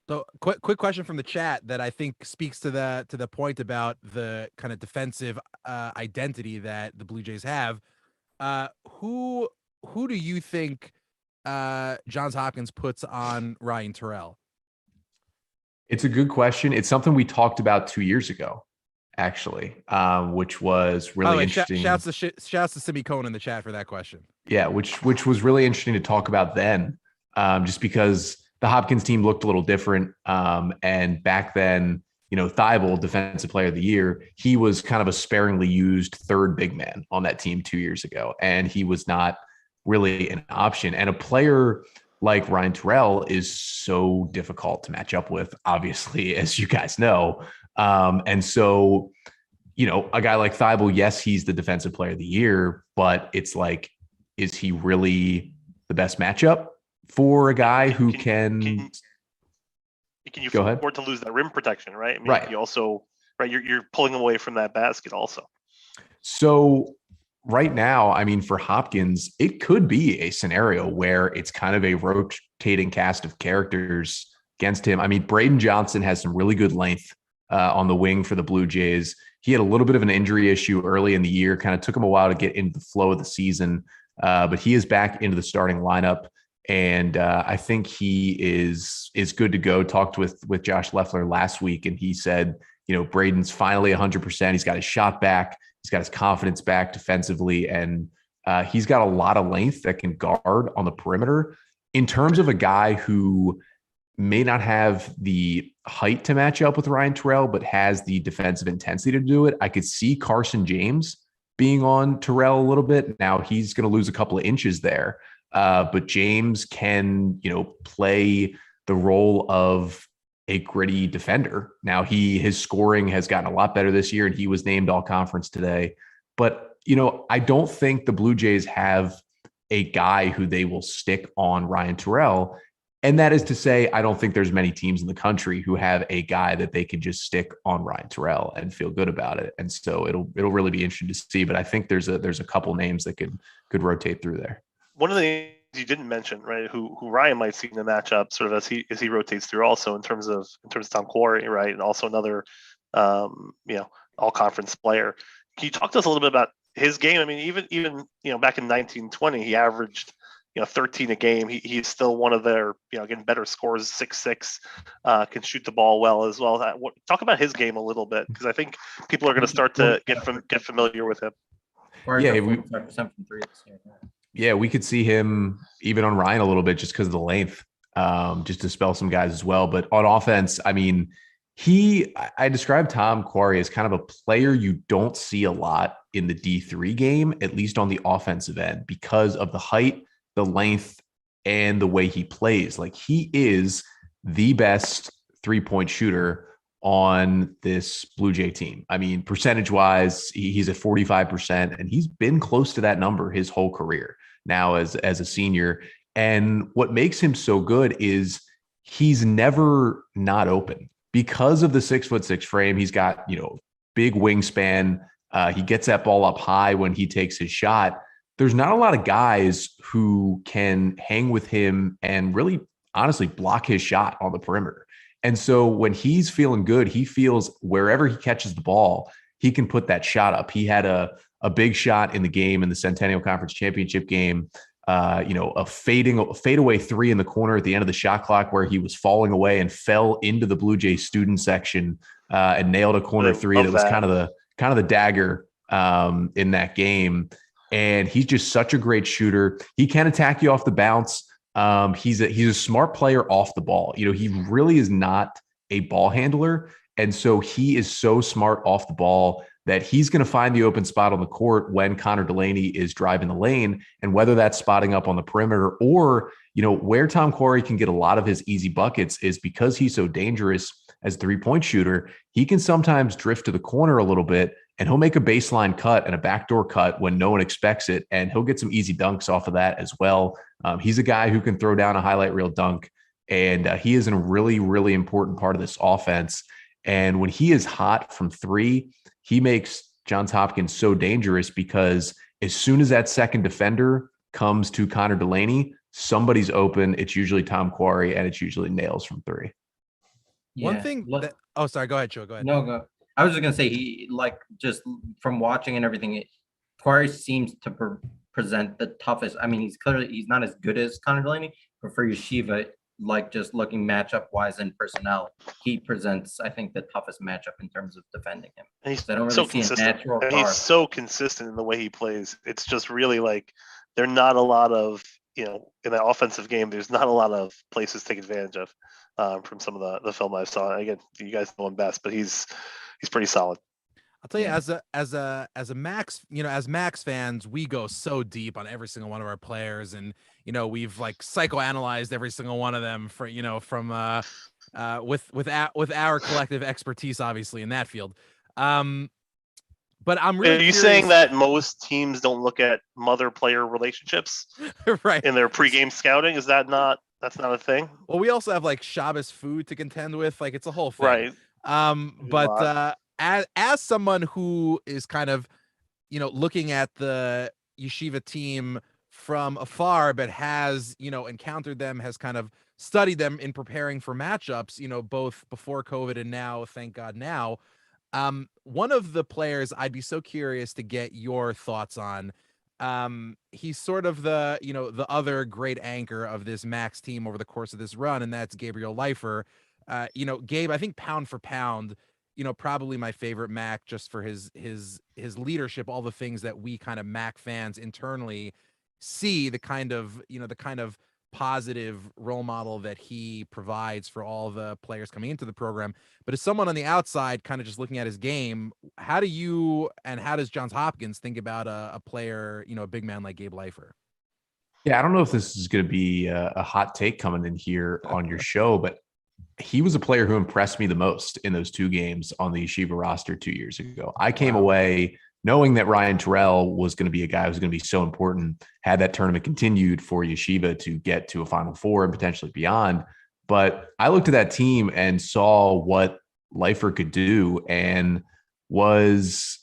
So quick question from the chat that I think speaks to the point about the kind of defensive identity that the Blue Jays have. Who do you think Johns Hopkins puts on Ryan Terrell? It's a good question. It's something we talked about 2 years ago, actually, which was really interesting. Shouts to Simi Cohn in the chat for that question. Yeah, which was really interesting to talk about then, just because the Hopkins team looked a little different. And back then, Tybalt, Defensive Player of the Year, he was kind of a sparingly used third big man on that team 2 years ago, and he was not really an option. And a player like Ryan Terrell is so difficult to match up with, obviously, as you guys know. And so, a guy like Thibault, yes, he's the defensive player of the year, but it's like, is he really the best matchup for a guy who can you go ahead? afford to lose that rim protection, right? I mean, right. You also, right, you're pulling away from that basket also. So right now, I mean, for Hopkins, it could be a scenario where it's kind of a rotating cast of characters against him. I mean, Braden Johnson has some really good length on the wing for the Blue Jays. He had a little bit of an injury issue early in the year, kind of took him a while to get into the flow of the season, but he is back into the starting lineup. And I think he is good to go. Talked with Josh Leffler last week, and he said, Braden's finally 100%. He's got his shot back. He's got his confidence back defensively, and he's got a lot of length that can guard on the perimeter. In terms of a guy who may not have the height to match up with Ryan Terrell, but has the defensive intensity to do it, I could see Carson James being on Terrell a little bit. Now he's going to lose a couple of inches there, but James can, play the role of a gritty defender. Now his scoring has gotten a lot better this year, and he was named all conference today. But, I don't think the Blue Jays have a guy who they will stick on Ryan Terrell. And that is to say, I don't think there's many teams in the country who have a guy that they can just stick on Ryan Terrell and feel good about it. And so it'll really be interesting to see. But I think there's a couple names that could rotate through there. One of the names you didn't mention, right? Who Ryan might see in the matchup, sort of as he rotates through, also in terms of Tom Quarry, right, and also another all conference player. Can you talk to us a little bit about his game? I mean, even back in 1920, he averaged 13 a game. He's still one of their getting better scores, 6'6", can shoot the ball well as well. Talk about his game a little bit, because I think people are going to start to get familiar with him. Yeah, 45% from three this year. Yeah, we could see him even on Ryan a little bit just because of the length, just to spell some guys as well. But on offense, I mean, I described Tom Quarry as kind of a player you don't see a lot in the D3 game, at least on the offensive end, because of the height, the length, and the way he plays. Like, he is the best three-point shooter on this Blue Jay team. I mean, percentage-wise, he's at 45%, and he's been close to that number his whole career now as a senior. And what makes him so good is he's never not open. Because of the 6'6" frame, he's got, big wingspan. He gets that ball up high when he takes his shot. There's not a lot of guys who can hang with him and really, honestly, block his shot on the perimeter. And so when he's feeling good, he feels wherever he catches the ball, he can put that shot up. He had a big shot in the game, in the Centennial Conference Championship game, a fadeaway three in the corner at the end of the shot clock where he was falling away and fell into the Blue Jay student section and nailed a corner three that was kind of the dagger in that game. And he's just such a great shooter. He can attack you off the bounce. He's a smart player off the ball. He really is not a ball handler. And so he is so smart off the ball that he's going to find the open spot on the court when Connor Delaney is driving the lane. And whether that's spotting up on the perimeter or, where Tom Quarry can get a lot of his easy buckets is because he's so dangerous as a three-point shooter. He can sometimes drift to the corner a little bit, and he'll make a baseline cut and a backdoor cut when no one expects it. And he'll get some easy dunks off of that as well. He's a guy who can throw down a highlight reel dunk, and he is a really, really important part of this offense. And when he is hot from three, he makes Johns Hopkins so dangerous because as soon as that second defender comes to Connor Delaney, somebody's open. It's usually Tom Quarry, and it's usually nails from three. Yeah. One thing sorry, go ahead, Joe. Go ahead. No, go. I was just gonna say he, just from watching and everything, Quarry seems to present the toughest. I mean, he's not as good as Connor Delaney, but for Yeshiva, just looking matchup wise and personnel, he presents, I think, the toughest matchup in terms of defending him. And he's I don't really so see a consistent. natural And guard. he's so consistent in the way he plays. It's just really like there are not a lot of, in the offensive game, there's not a lot of places to take advantage of from some of the film I saw. Again, you guys know him best, but he's pretty solid. I'll tell you, as a Max, as Max fans, we go so deep on every single one of our players, and we've like psychoanalyzed every single one of them for from with our collective expertise, obviously in that field. But I'm really Are you saying that most teams don't look at mother-player relationships right in their pregame scouting? Is that not? That's not a thing. Well, we also have like Shabbos food to contend with. Like it's a whole thing. Right. But as someone who is kind of, looking at the Yeshiva team from afar, but has, encountered them, has kind of studied them in preparing for matchups, both before COVID and now, thank God now. One of the players I'd be so curious to get your thoughts on. He's sort of the, the other great anchor of this Max team over the course of this run, and that's Gabriel Leifer. Gabe, I think pound for pound, probably my favorite Mac, just for his leadership, all the things that we kind of Mac fans internally see, the kind of positive role model that he provides for all the players coming into the program. But as someone on the outside, kind of just looking at his game, how does Johns Hopkins think about a player, a big man like Gabe Leifer? Yeah, I don't know if this is going to be a hot take coming in here on your show, but he was a player who impressed me the most in those 2 games on the Yeshiva roster 2 years ago. I came away knowing that Ryan Terrell was going to be a guy who's going to be so important had that tournament continued for Yeshiva to get to a Final Four and potentially beyond. But I looked at that team and saw what Leifer could do and was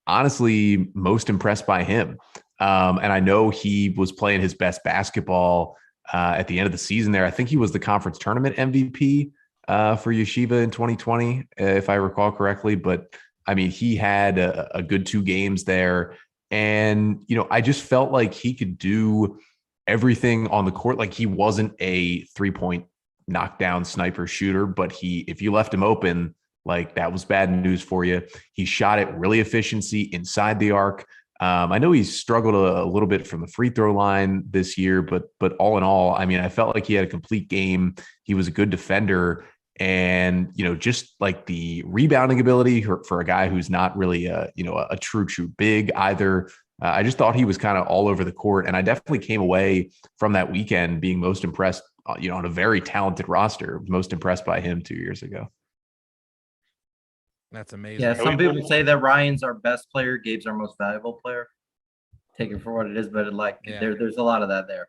honestly most impressed by him. And I know he was playing his best basketball at the end of the season there. I think he was the conference tournament MVP for Yeshiva in 2020, if I recall correctly. But I mean, he had a good 2 games there. And, I just felt like he could do everything on the court. Like he wasn't a 3-point knockdown sniper shooter, but if you left him open, like that was bad news for you. He shot it really efficiency inside the arc. I know he's struggled a little bit from the free throw line this year, but all in all, I mean, I felt like he had a complete game. He was a good defender. And, just like the rebounding ability for a guy who's not really a true big either. I just thought he was kind of all over the court. And I definitely came away from that weekend being most impressed, on a very talented roster, most impressed by him 2 years ago. That's amazing. Yeah, some people say that Ryan's our best player, Gabe's our most valuable player. Take it for what it is, but there's a lot of that there.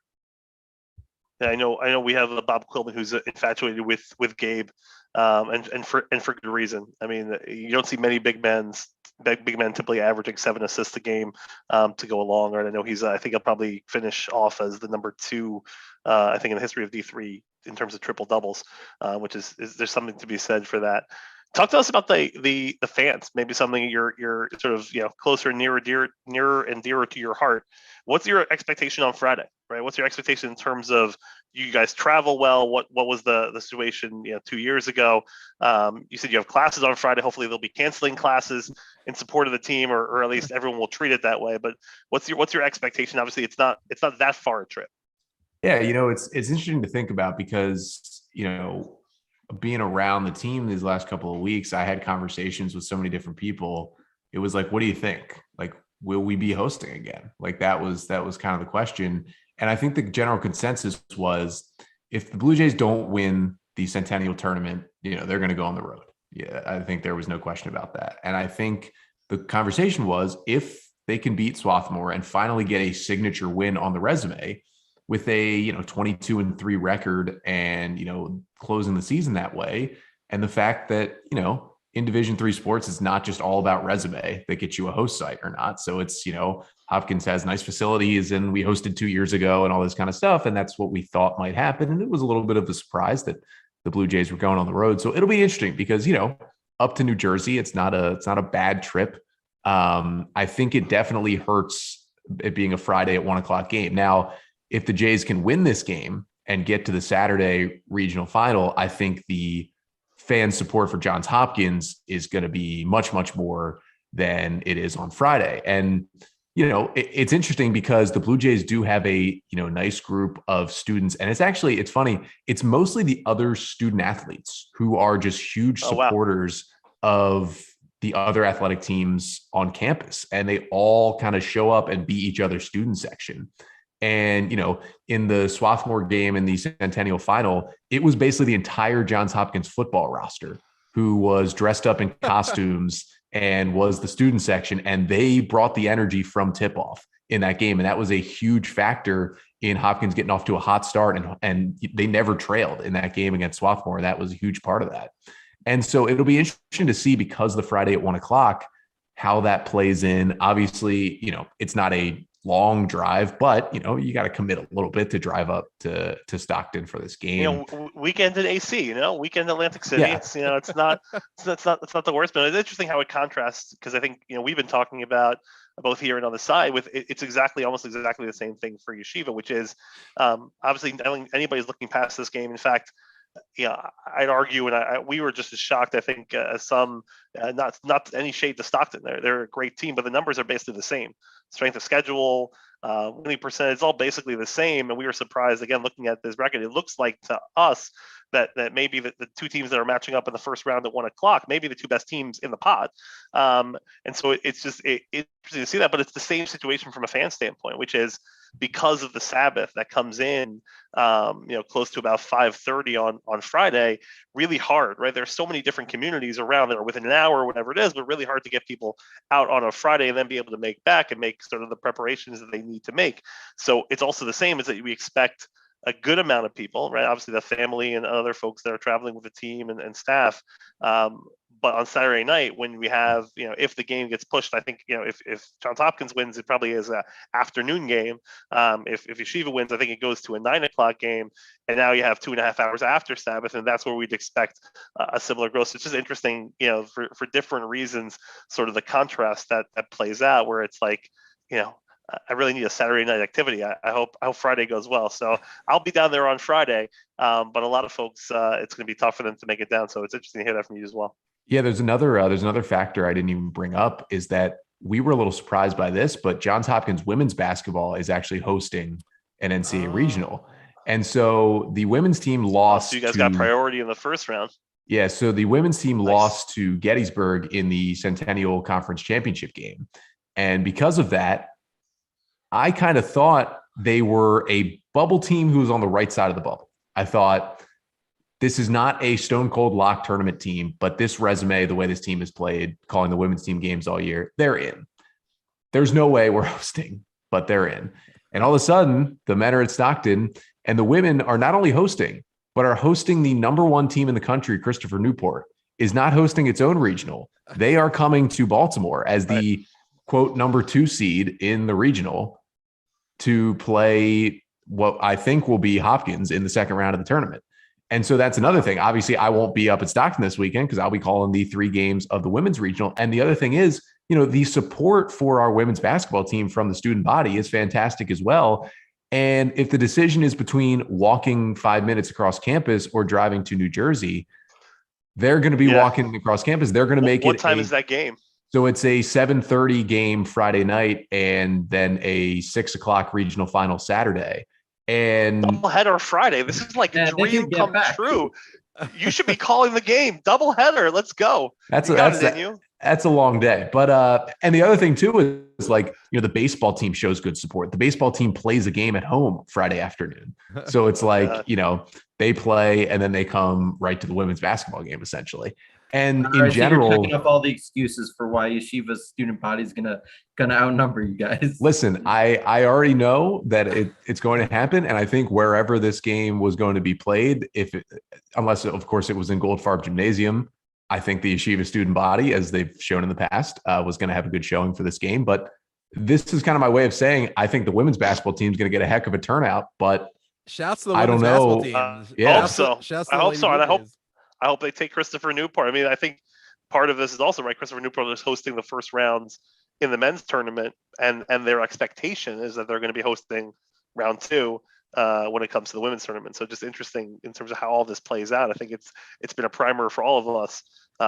Yeah, I know. We have Bob Quillman who's infatuated with Gabe, and for good reason. I mean, you don't see many big men typically averaging 7 assists a game to go along. Right? I know I think he'll probably finish off as the number 2. I think in the history of D3 in terms of triple doubles, which is there's something to be said for that. Talk to us about the fans. Maybe something you're sort of closer, nearer and dearer to your heart. What's your expectation on Friday? Right? What's your expectation in terms of you guys travel well? What was the situation 2 years ago? You said you have classes on Friday. Hopefully they'll be canceling classes in support of the team, or at least everyone will treat it that way. But what's your expectation? Obviously, it's not that far a trip. Yeah, it's interesting to think about because being around the team these last couple of weeks, I had conversations with so many different people. It was like, what do you think? Like, will we be hosting again? Like that was kind of the question. And I think the general consensus was if the Blue Jays don't win the Centennial Tournament, they're going to go on the road. Yeah, I think there was no question about that. And I think the conversation was if they can beat Swarthmore and finally get a signature win on the resume with a 22-3 record and closing the season that way, and the fact that in Division III sports, it's not just all about resume that gets you a host site or not. So it's Hopkins has nice facilities and we hosted 2 years ago and all this kind of stuff, and that's what we thought might happen. And it was a little bit of a surprise that the Blue Jays were going on the road. So it'll be interesting because up to New Jersey, it's not a bad trip. I think it definitely hurts it being a Friday at 1:00 game. Now, if the Jays can win this game and get to the Saturday regional final, I think the fan support for Johns Hopkins is going to be much, much more than it is on Friday. And, it's interesting because the Blue Jays do have a, nice group of students. And it's funny. It's mostly the other student athletes who are just huge supporters of the other athletic teams on campus, and they all kind of show up and beat each other's student section. And, in the Swarthmore game in the Centennial Final, it was basically the entire Johns Hopkins football roster who was dressed up in costumes and was the student section, and they brought the energy from tip-off in that game. And that was a huge factor in Hopkins getting off to a hot start, and they never trailed in that game against Swarthmore. That was a huge part of that. And so it'll be interesting to see, because the Friday at 1:00, how that plays in. Obviously, it's not a long drive, but you got to commit a little bit to drive up to Stockton for this game. Weekend in AC, weekend Atlantic City. Yeah. It's not the worst, but it's interesting how it contrasts, because I think we've been talking about both here and on the side with it's almost exactly the same thing for Yeshiva, which is obviously I don't think anybody's looking past this game. In fact, I'd argue, and we were just as shocked, I think, as some, not any shade to Stockton. They're a great team, but the numbers are basically the same. Strength of schedule, winning percentage, it's all basically the same. And we were surprised, again, looking at this record. It looks like to us that maybe the two teams that are matching up in the first round at 1:00, maybe the two best teams in the pod. And so it's interesting to see that, but it's the same situation from a fan standpoint, which is because of the Sabbath that comes in, close to about 5:30 on Friday, really hard, right? There's so many different communities around that are within an hour or whatever it is, but really hard to get people out on a Friday and then be able to make back and make sort of the preparations that they need to make. So it's also the same as that we expect a good amount of people, right? Obviously the family and other folks that are traveling with the team and staff. But on Saturday night, when we have, if the game gets pushed, I think, if Johns Hopkins wins, it probably is an afternoon game. If Yeshiva wins, I think it goes to a 9:00 game. And now you have 2.5 hours after Sabbath, and that's where we'd expect a similar growth. So it's just interesting, for different reasons, sort of the contrast that plays out, where it's like, I really need a Saturday night activity. I hope Friday goes well. So I'll be down there on Friday, but a lot of folks, it's going to be tough for them to make it down. So it's interesting to hear that from you as well. Yeah, there's another factor I didn't even bring up, is that we were a little surprised by this, but Johns Hopkins women's basketball is actually hosting an NCAA regional. And so the women's team lost. So you guys got priority in the first round. Yeah, so the women's team lost to Gettysburg in the Centennial Conference Championship game. And because of that, I kind of thought they were a bubble team who was on the right side of the bubble. I thought, this is not a stone cold lock tournament team, but this resume, the way this team has played, calling the women's team games all year, they're in. There's no way we're hosting, but they're in. And all of a sudden, the men are at Stockton, and the women are not only hosting, but are hosting the number one team in the country. Christopher Newport is not hosting its own regional. They are coming to Baltimore as the quote number 2 seed in the regional to play what I think will be Hopkins in the second round of the tournament. And so that's another thing. Obviously, I won't be up at Stockton this weekend because I'll be calling the 3 games of the women's regional. And the other thing is, the support for our women's basketball team from the student body is fantastic as well. And if the decision is between walking 5 minutes across campus or driving to New Jersey, they're going to be walking across campus. They're going to make it. What time is that game? So it's a 7:30 game Friday night, and then a 6:00 regional final Saturday. And doubleheader Friday. This is like a dream come true. You should be calling the game. Doubleheader. Let's go. That's a long day. But and the other thing too is like, the baseball team shows good support. The baseball team plays a game at home Friday afternoon. So it's like, they play and then they come right to the women's basketball game essentially. And in general, so you're checking up all the excuses for why Yeshiva's student body is gonna outnumber you guys. Listen, I already know that it's going to happen, and I think wherever this game was going to be played, unless of course it was in Goldfarb Gymnasium, I think the Yeshiva student body, as they've shown in the past, was going to have a good showing for this game. But this is kind of my way of saying I think the women's basketball team is going to get a heck of a turnout. But shouts to the women's basketball team. I hope so, and I hope they take Christopher Newport. I mean, I think part of this is also right. Christopher Newport is hosting the first rounds in the men's tournament, and their expectation is that they're going to be hosting round 2 when it comes to the women's tournament. So just interesting in terms of how all this plays out. I think it's been a primer for all of us,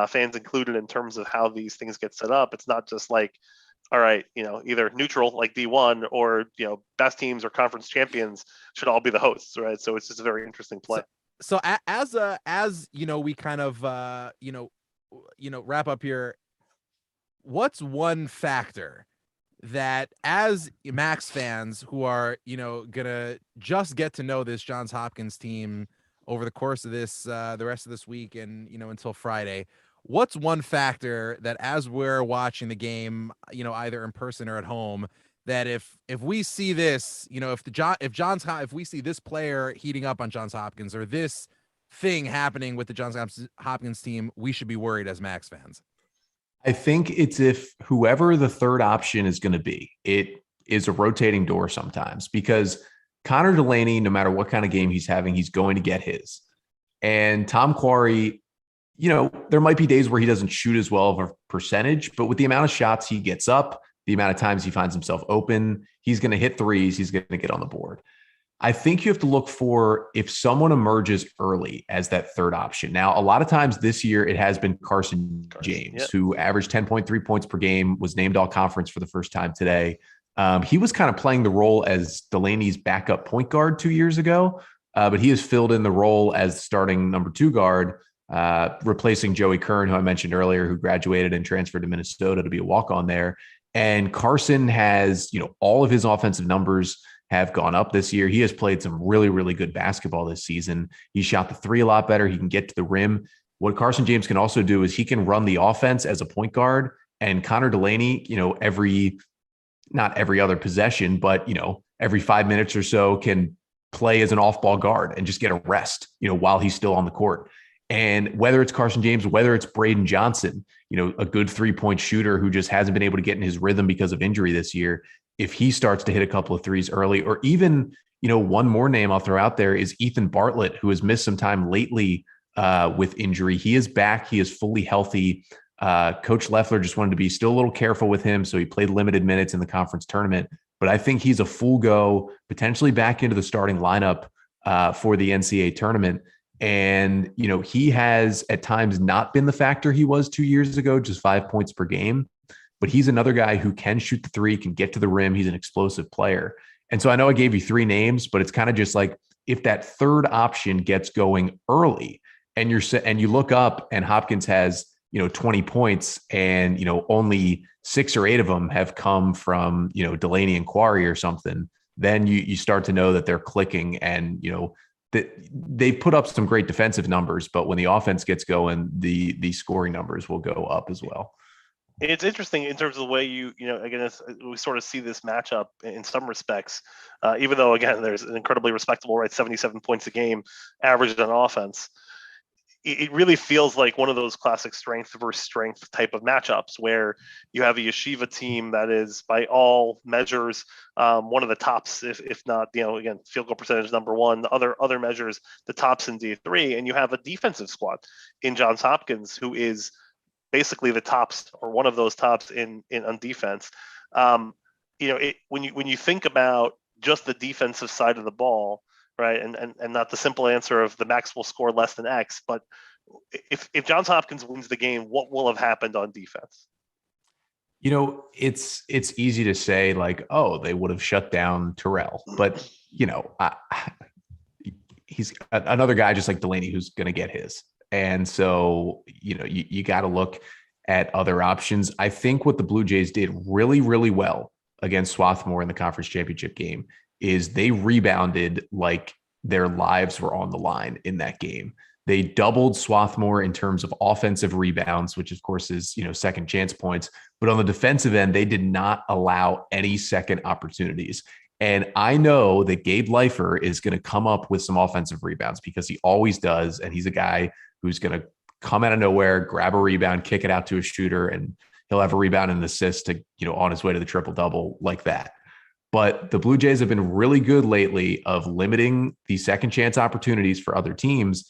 fans included, in terms of how these things get set up. It's not just like, all right, either neutral like D1 or best teams or conference champions should all be the hosts, right? So it's just a very interesting play. So as we kind of wrap up here, what's one factor that, as Max fans who are, gonna just get to know this Johns Hopkins team over the course of this, the rest of this week and, until Friday, what's one factor that, as we're watching the game, either in person or at home, that if we see this, if we see this player heating up on Johns Hopkins, or this thing happening with the Johns Hopkins team, we should be worried as Max fans? I think it's if whoever the third option is going to be, it is a rotating door sometimes, because Connor Delaney, no matter what kind of game he's having, he's going to get his. And Tom Quarry, there might be days where he doesn't shoot as well of a percentage, but with the amount of shots he gets up, the amount of times he finds himself open, he's going to hit threes, he's going to get on the board. I think you have to look for if someone emerges early as that third option. Now, a lot of times this year, it has been Carson James, who averaged 10.3 points per game, was named all conference for the first time today. He was kind of playing the role as Delaney's backup point guard 2 years ago, but he has filled in the role as starting number 2 guard, replacing Joey Kern, who I mentioned earlier, who graduated and transferred to Minnesota to be a walk-on there. And Carson has, all of his offensive numbers have gone up this year. He has played some really, really good basketball this season. He shot the three a lot better. He can get to the rim. What Carson James can also do is he can run the offense as a point guard. And Connor Delaney, not every other possession, but, every 5 minutes or so can play as an off-ball guard and just get a rest, while he's still on the court. And whether it's Carson James, whether it's Braden Johnson, a good 3-point shooter who just hasn't been able to get in his rhythm because of injury this year, if he starts to hit a couple of threes early, or even, one more name I'll throw out there is Ethan Bartlett, who has missed some time lately with injury. He is back. He is fully healthy. Coach Leffler just wanted to be still a little careful with him, so he played limited minutes in the conference tournament. But I think he's a full go, potentially back into the starting lineup for the NCAA tournament. And, he has at times not been the factor he was 2 years ago, just 5 points per game. But he's another guy who can shoot the three, can get to the rim. He's an explosive player. And so I know I gave you 3 names, but it's kind of just like if that third option gets going early and you look up and Hopkins has, 20 points and, only 6 or 8 of them have come from, Delaney and Quarry or something, then you start to know that they're clicking and, that they put up some great defensive numbers, but when the offense gets going, the scoring numbers will go up as well. It's interesting in terms of the way again, we sort of see this matchup in some respects, even though, again, there's an incredibly respectable, 77 points a game averaged on offense. It really feels like one of those classic strength versus strength type of matchups where you have a Yeshiva team that is, by all measures, one of the tops, if not, again, field goal percentage number 1, other measures, the tops in D3, and you have a defensive squad in Johns Hopkins who is basically the tops or one of those tops on defense. When you think about just the defensive side of the ball, right, and not the simple answer of the Max will score less than X, but if Johns Hopkins wins the game, what will have happened on defense? It's easy to say like, oh, they would have shut down Terrell, but he's another guy just like Delaney who's going to get his. And so, you got to look at other options. I think what the Blue Jays did really, really well against Swarthmore in the conference championship game is they rebounded like their lives were on the line in that game. They doubled Swarthmore in terms of offensive rebounds, which of course is, second chance points. But on the defensive end, they did not allow any second opportunities. And I know that Gabe Leifer is going to come up with some offensive rebounds because he always does. And he's a guy who's going to come out of nowhere, grab a rebound, kick it out to a shooter, and he'll have a rebound and an assist to, on his way to the triple-double like that. But the Blue Jays have been really good lately of limiting the second chance opportunities for other teams.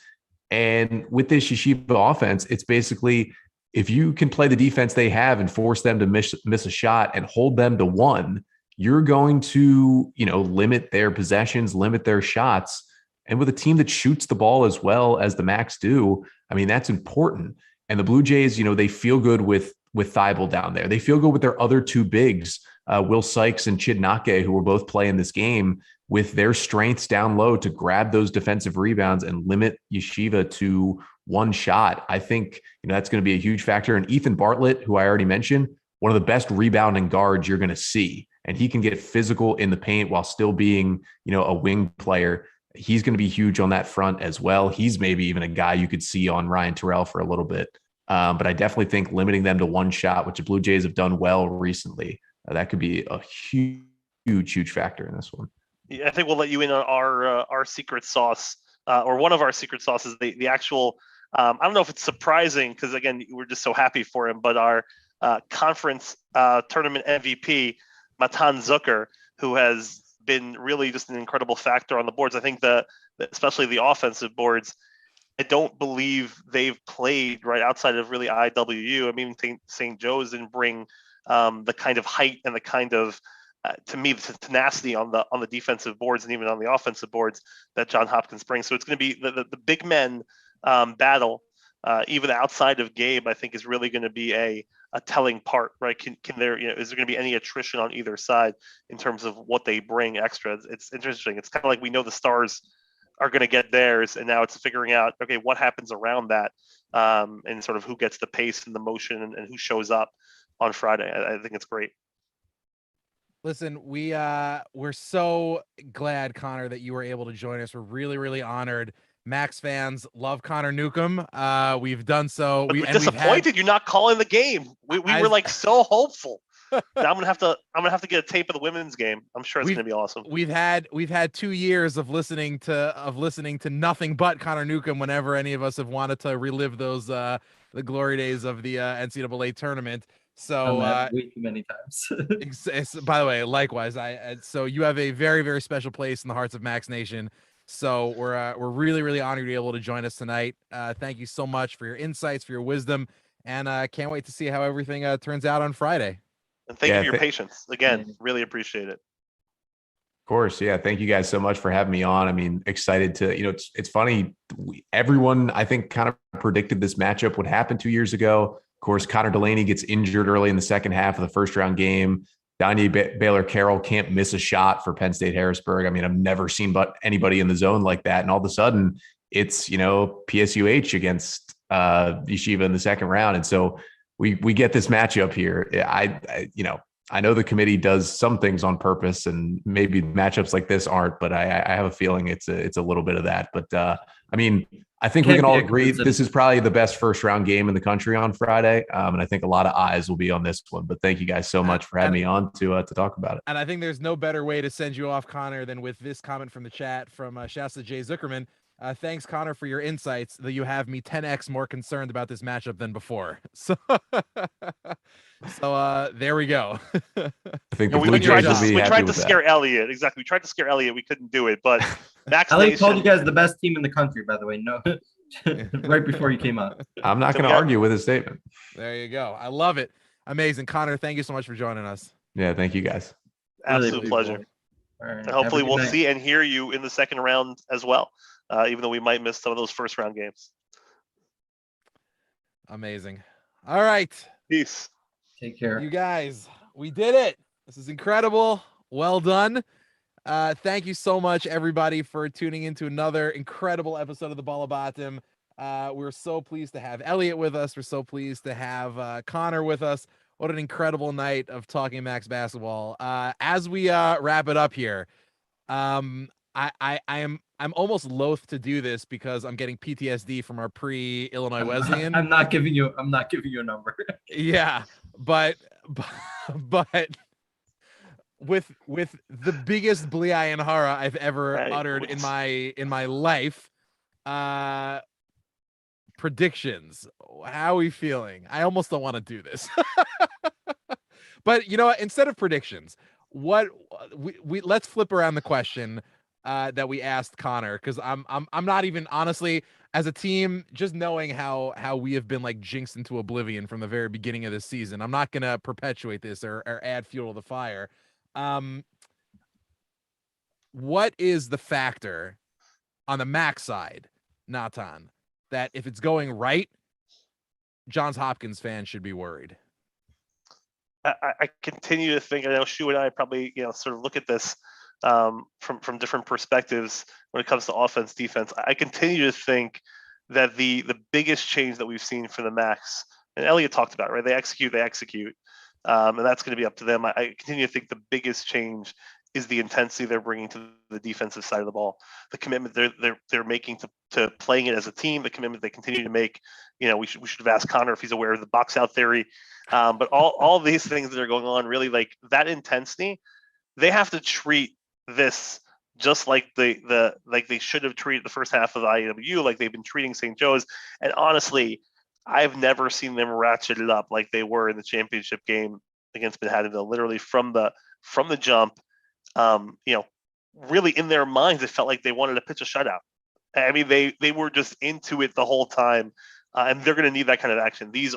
And with this Yeshiva offense, it's basically if you can play the defense they have and force them to miss a shot and hold them to 1, you're going to, limit their possessions, limit their shots. And with a team that shoots the ball as well as the Max do, I mean, that's important. And the Blue Jays, they feel good with Thibault down there. They feel good with their other 2 bigs, Will Sykes and Chidnake, who were both playing this game with their strengths down low to grab those defensive rebounds and limit Yeshiva to 1 shot. I think, that's going to be a huge factor. And Ethan Bartlett, who I already mentioned, one of the best rebounding guards you're going to see. And he can get physical in the paint while still being, a wing player. He's going to be huge on that front as well. He's maybe even a guy you could see on Ryan Terrell for a little bit. But I definitely think limiting them to one shot, which the Blue Jays have done well recently, that could be a huge factor in this one. Yeah, I think we'll let you in on our secret sauce, or one of our secret sauces. The actual, I don't know if it's surprising because again we're just so happy for him, but our conference tournament MVP Matan Zucker, who has been really just an incredible factor on the boards. I think especially the offensive boards. I don't believe they've played right outside of really IWU. I mean, St. Joe's didn't bring the kind of height and the kind of to me the tenacity on the defensive boards and even on the offensive boards that Johns Hopkins brings. So it's going to be the big men battle, even outside of Gabe. I think is really going to be a telling part, right? Can there is there going to be any attrition on either side in terms of what they bring extra? It's interesting. It's kind of like we know the Stars are going to get theirs, and now it's figuring out okay what happens around that, and sort of who gets the pace and the motion and who shows up on Friday. I think it's great. Listen, we're so glad, Connor, that you were able to join us. We're really honored. Max fans love Connor Newcomb. We've done so. We're disappointed you not calling the game. We were like so hopeful. Now I'm gonna have to get a tape of the women's game. I'm sure it's gonna be awesome. We've had 2 years of listening to nothing but Connor Newcomb whenever any of us have wanted to relive those the glory days of the NCAA tournament. So way too many times. By the way, likewise, so you have a very special place in the hearts of Max Nation. So we're really honored to be able to join us tonight. Thank you so much for your insights, for your wisdom, and can't wait to see how everything turns out on Friday. And thank you for your patience. Again, really appreciate it. Of course. Yeah. Thank you guys so much for having me on. I mean, excited to, it's funny. Everyone, I think, kind of predicted this matchup would happen 2 years ago. Of course, Connor Delaney gets injured early in the second half of the first round game. Donnie Baylor-Carroll can't miss a shot for Penn State Harrisburg. I mean, I've never seen anybody in the zone like that. And all of a sudden it's, PSUH against Yeshiva in the second round. And so we get this matchup here. I know the committee does some things on purpose, and maybe matchups like this aren't, but I have a feeling it's a little bit of that. But I mean, I think we can all agree this is probably the best first round game in the country on Friday. And I think a lot of eyes will be on this one, but thank you guys so much for having me on to talk about it. And I think there's no better way to send you off, Connor, than with this comment from the chat from Shasta J. Zuckerman. Thanks, Connor, for your insights. That you have me 10x more concerned about this matchup than before. So, there we go. I think we tried to scare Elliot. Exactly, we tried to scare Elliot. We couldn't do it, but Max Elliot told you guys the best team in the country. By the way, no, right before you came out. I'm not going to argue with his statement. There you go. I love it. Amazing, Connor. Thank you so much for joining us. Yeah, thank you guys. Absolute pleasure. Cool. Right, and hopefully we'll see and hear you in the second round as well. Even though we might miss some of those first round games. Amazing. All right. Peace. Take care. You guys, we did it. This is incredible. Well done. Thank you so much, everybody, for tuning into another incredible episode of the Ball Habatim. We're so pleased to have Elliot with us. We're so pleased to have Connor with us. What an incredible night of talking Max basketball. As we wrap it up here, I'm almost loath to do this because I'm getting PTSD from our pre-Illinois Wesleyan. I'm not giving you a number. Yeah, but with the biggest Bli and Hara I've ever uttered in my life, predictions. How are we feeling? I almost don't want to do this. But you know what? Instead of predictions, what we let's flip around the question that we asked Connor, because I'm not even, honestly, as a team, just knowing how we have been like jinxed into oblivion from the very beginning of this season, I'm not gonna perpetuate this or add fuel to the fire. What is the factor on the Max side, Natan, that if it's going right, Johns Hopkins fans should be worried? I continue to think, I know Shu and I probably sort of look at this from different perspectives when it comes to offense, defense. I continue to think that the biggest change that we've seen for the Max, and Elliot talked about it, right? They execute. And that's going to be up to them. I continue to think the biggest change is the intensity they're bringing to the defensive side of the ball, the commitment they're making to playing it as a team, the commitment they continue to make. We should have asked Connor if he's aware of the box out theory, but all these things that are going on, really, like that intensity, they have to treat this just like they should have treated the first half of the IAW, like they've been treating St. Joe's. And honestly, I've never seen them ratchet it up like they were in the championship game against Manhattanville. Literally from the jump, really in their minds, it felt like they wanted to pitch a shutout. I mean, they were just into it the whole time, and they're going to need that kind of action. This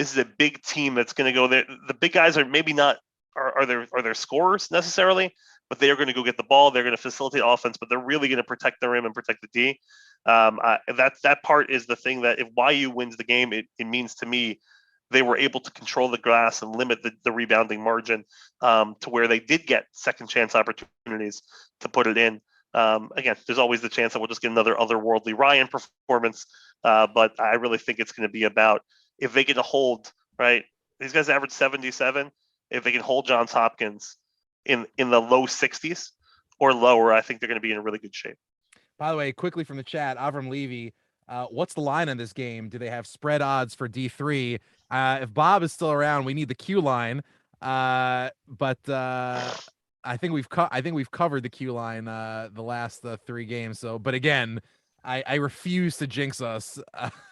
is a big team that's going to go there. The big guys are maybe not are their scorers necessarily, but they are going to go get the ball. They're going to facilitate offense, but they're really going to protect the rim and protect the D. That part is the thing that if YU wins the game, it means to me they were able to control the glass and limit the rebounding margin to where they did get second chance opportunities to put it in. Again, there's always the chance that we'll just get another otherworldly Ryan performance, but I really think it's going to be about if they get a hold, right? These guys average 77. If they can hold Johns Hopkins in the low 60s or lower, I think they're going to be in a really good shape. By the way, quickly from the chat, Avram Levy, what's the line on this game? Do they have spread odds for D3? If Bob is still around, we need the Q line. But I think we've covered the Q line the last 3 games. So, but again, I refuse to jinx us.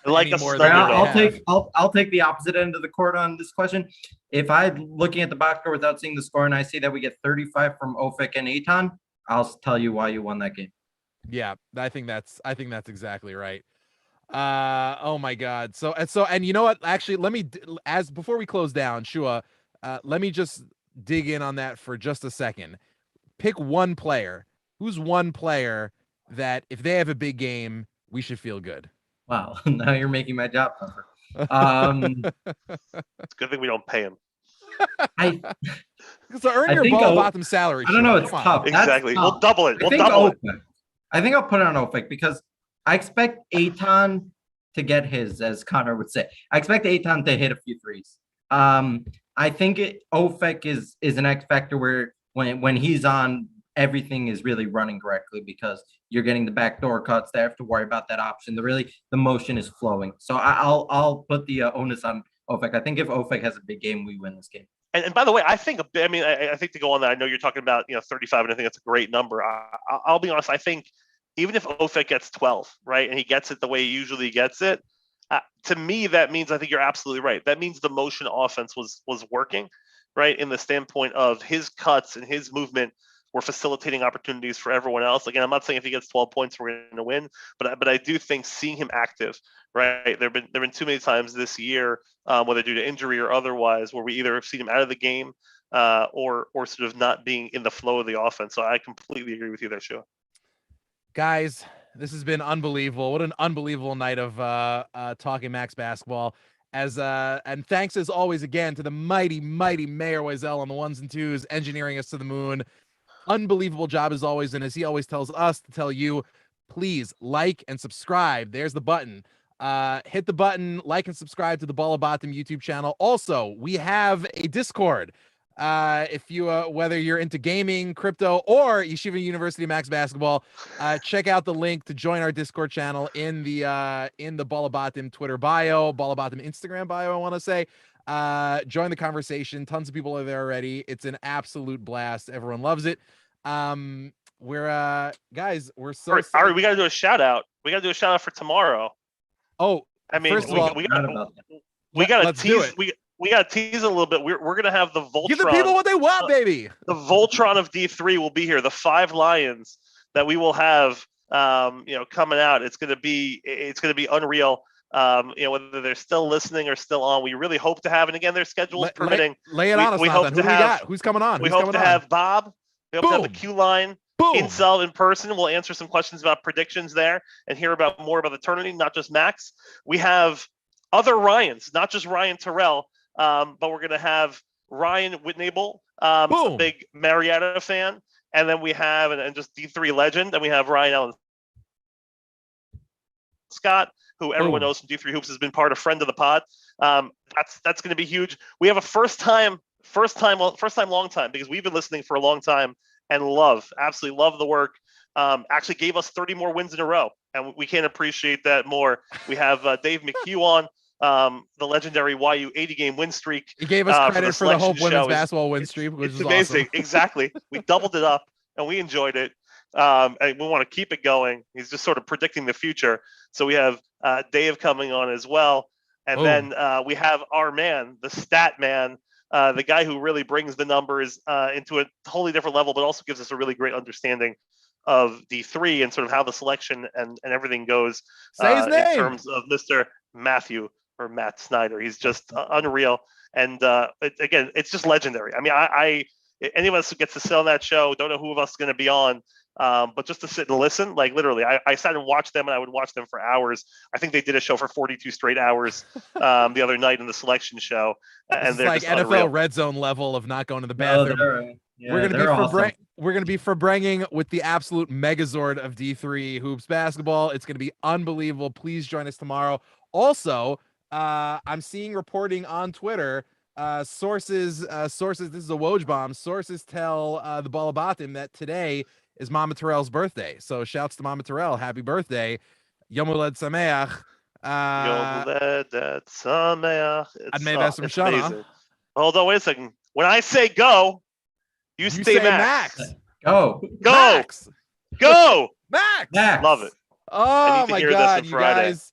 I'll take the opposite end of the court on this question. If I'm looking at the box score without seeing the score and I see that we get 35 from Ofek and Eitan, I'll tell you why you won that game. Yeah, I think that's exactly right. Oh my God. So and you know what? Actually, before we close down, Shua, let me just dig in on that for just a second. Pick one player. Who's one player that if they have a big game, we should feel good? Wow, now you're making my job tougher. It's a good thing we don't pay him. So earn your Ball Habatim salary. I don't know. It's tough. Exactly. Tough. We'll double it. I think I'll put it on Ofek because I expect Eitan to get his, as Connor would say. I expect Eitan to hit a few threes. I think Ofek is an X factor where when he's on, everything is really running correctly because you're getting the backdoor cuts. They have to worry about that option. The motion is flowing. So I'll put the onus on Ofek. I think if Ofek has a big game, we win this game. And by the way, I think to go on that, I know you're talking about 35, and I think that's a great number. I'll be honest. I think even if Ofek gets 12, right, and he gets it the way he usually gets it, to me that means I think you're absolutely right. That means the motion offense was working, right, in the standpoint of his cuts and his movement were facilitating opportunities for everyone else. Again, I'm not saying if he gets 12 points we're going to win, but I do think seeing him active, right? There've been too many times this year, whether due to injury or otherwise, where we either have seen him out of the game or sort of not being in the flow of the offense. So I completely agree with you there, Shua. Guys, this has been unbelievable. What an unbelievable night of Talking Max basketball. And thanks as always again to the mighty Mayor Weisel on the ones and twos, engineering us to the moon. Unbelievable job as always. And as he always tells us to tell you, please like and subscribe. There's the button. Hit the button, like and subscribe to the Ball Habatim YouTube channel. Also, we have a Discord. If you whether you're into gaming, crypto, or Yeshiva University Max basketball, check out the link to join our Discord channel in the Ball Habatim Twitter bio, Ball Habatim Instagram bio, I want to say. Join the conversation. Tons of people are there already. It's an absolute blast. Everyone loves it. We're guys, we're so all right, we gotta do a shout out. We gotta do a shout out for tomorrow. Oh, I mean, first of all, we gotta tease. We gotta tease a little bit. We're gonna have the Voltron. Give the people what they want, baby. The Voltron of D3 will be here. The 5 Lions that we will have, coming out. It's gonna be unreal. Whether they're still listening or still on, we really hope to have. And again, their schedule's permitting. Lay it on us. We hope to have. Who's coming on? We hope to have Bob. We hope to have the Q line. In person. We'll answer some questions about predictions there and hear more about the tournament, not just Max. We have other Ryans, not just Ryan Terrell, but we're going to have Ryan Whitnable, a big Marietta fan. And then we have, and just D3 legend, and we have Ryan Allen Scott, who everyone knows from D3 Hoops, has been friend of the pod. That's going to be huge. We have a first time, long time, because we've been listening for a long time and absolutely love the work. Actually gave us 30 more wins in a row, and we can't appreciate that more. We have Dave McHugh on, the legendary YU 80-game win streak. He gave us credit for the Hope women's show. basketball win streak, which is amazing. Awesome. Exactly. We doubled it up, and we enjoyed it. And we want to keep it going. He's just sort of predicting the future. So we have Dave coming on as well. And then we have our man, the stat man, the guy who really brings the numbers into a totally different level, but also gives us a really great understanding of D3 and sort of how the selection and everything goes Say his name. In terms of Mr. Matthew or Matt Snyder. He's just unreal. And again, it's just legendary. I mean, any of us who gets to sit on that show, don't know who of us is going to be on, but just to sit and listen, like literally, I sat and watched them, and I would watch them for hours. I think they did a show for 42 straight hours the other night in the selection show. And they're like just NFL unreal. Red Zone level of not going to the bathroom. We're gonna be Febrenging with the absolute megazord of D3 hoops basketball. It's gonna be unbelievable. Please join us tomorrow. Also, I'm seeing reporting on Twitter. Sources. This is a Woj bomb. Sources tell the Ball Habatim that today is Mama Terrell's birthday. So shouts to Mama Terrell. Happy birthday. Yom Hulad Sameach. Yom Hulad Sameach. It's amazing. Hold on, wait a second. When I say go, you say Max. Go. Max. Go. Max. Love it. Oh my God, you guys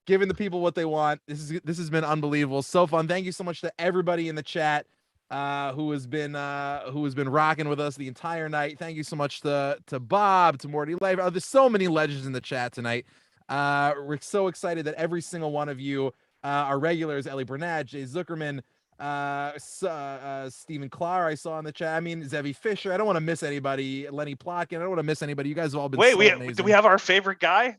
giving the people what they want. This has been unbelievable. So fun. Thank you so much to everybody in the chat who has been rocking with us the entire night. Thank you so much to Bob, to Morty Life. There's so many legends in the chat tonight. We're so excited that every single one of you are regulars. Ellie Bernat, Jay Zuckerman, Stephen Clark, I saw in the chat. I mean, Zevi Fisher. I don't want to miss anybody. Lenny Plotkin. I don't want to miss anybody. You guys have all been amazing. Do we have our favorite guy?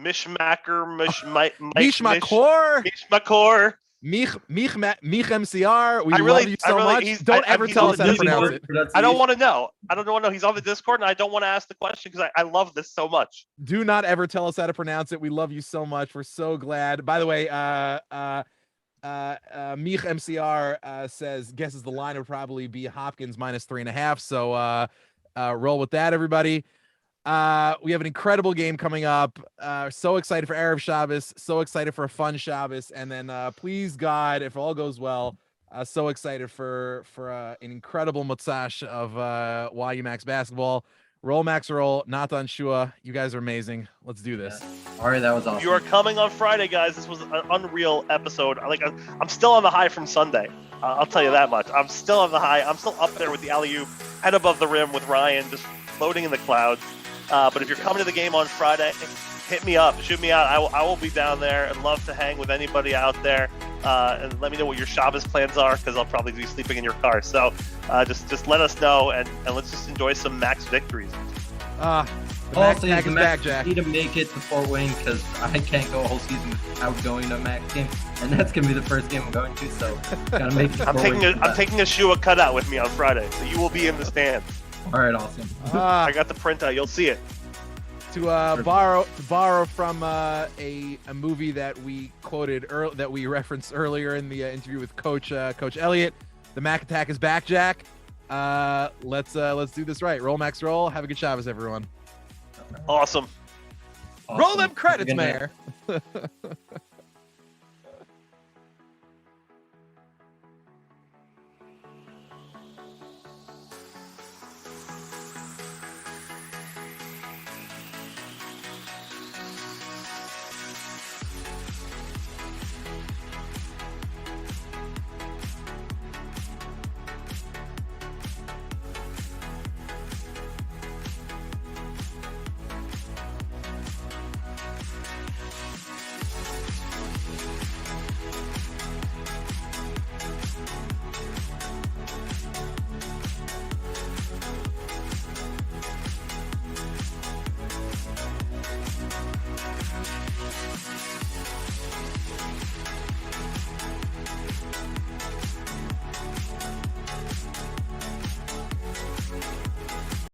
Mishmacker, Mishmakor, Mich MCR. We love you so much. Don't ever tell us how to pronounce it. I don't want to know. I don't want to know. He's on the Discord, and I don't want to ask the question because I love this so much. Do not ever tell us how to pronounce it. We love you so much. We're so glad. By the way, Mich MCR guesses the line would probably be Hopkins -3.5. So roll with that, everybody. We have an incredible game coming up. So excited for Erev Shabbos. So excited for a fun Shabbos. And then please God, if all goes well, so excited for an incredible Motzash of YU Max basketball. Roll Max roll, Natan Shua. You guys are amazing. Let's do this. Yeah. All right, that was awesome. You are coming on Friday, guys. This was an unreal episode. I'm still on the high from Sunday. I'll tell you that much. I'm still on the high. I'm still up there with the alley-oop, head above the rim with Ryan, just floating in the clouds. But if you're coming to the game on Friday, hit me up, shoot me out. I will be down there and love to hang with anybody out there. And let me know what your Shabbos plans are, because I'll probably be sleeping in your car. So just let us know, and let's just enjoy some Max victories. The Max tag is back, Jack. Need to make it to Fort Wayne, because I can't go a whole season without going to a Max game, and that's gonna be the first game I'm going to. So gotta make it. I'm taking a Shua cutout with me on Friday, so you will be in the stands. All right, awesome. I got the printout. You'll see it. To borrow from a movie that we quoted that we referenced earlier in the interview with Coach Elliot. The Mac attack is back, Jack. Let's do this right. Roll Max roll. Have a good Shabbos, everyone. Awesome. Roll them credits, Mayor.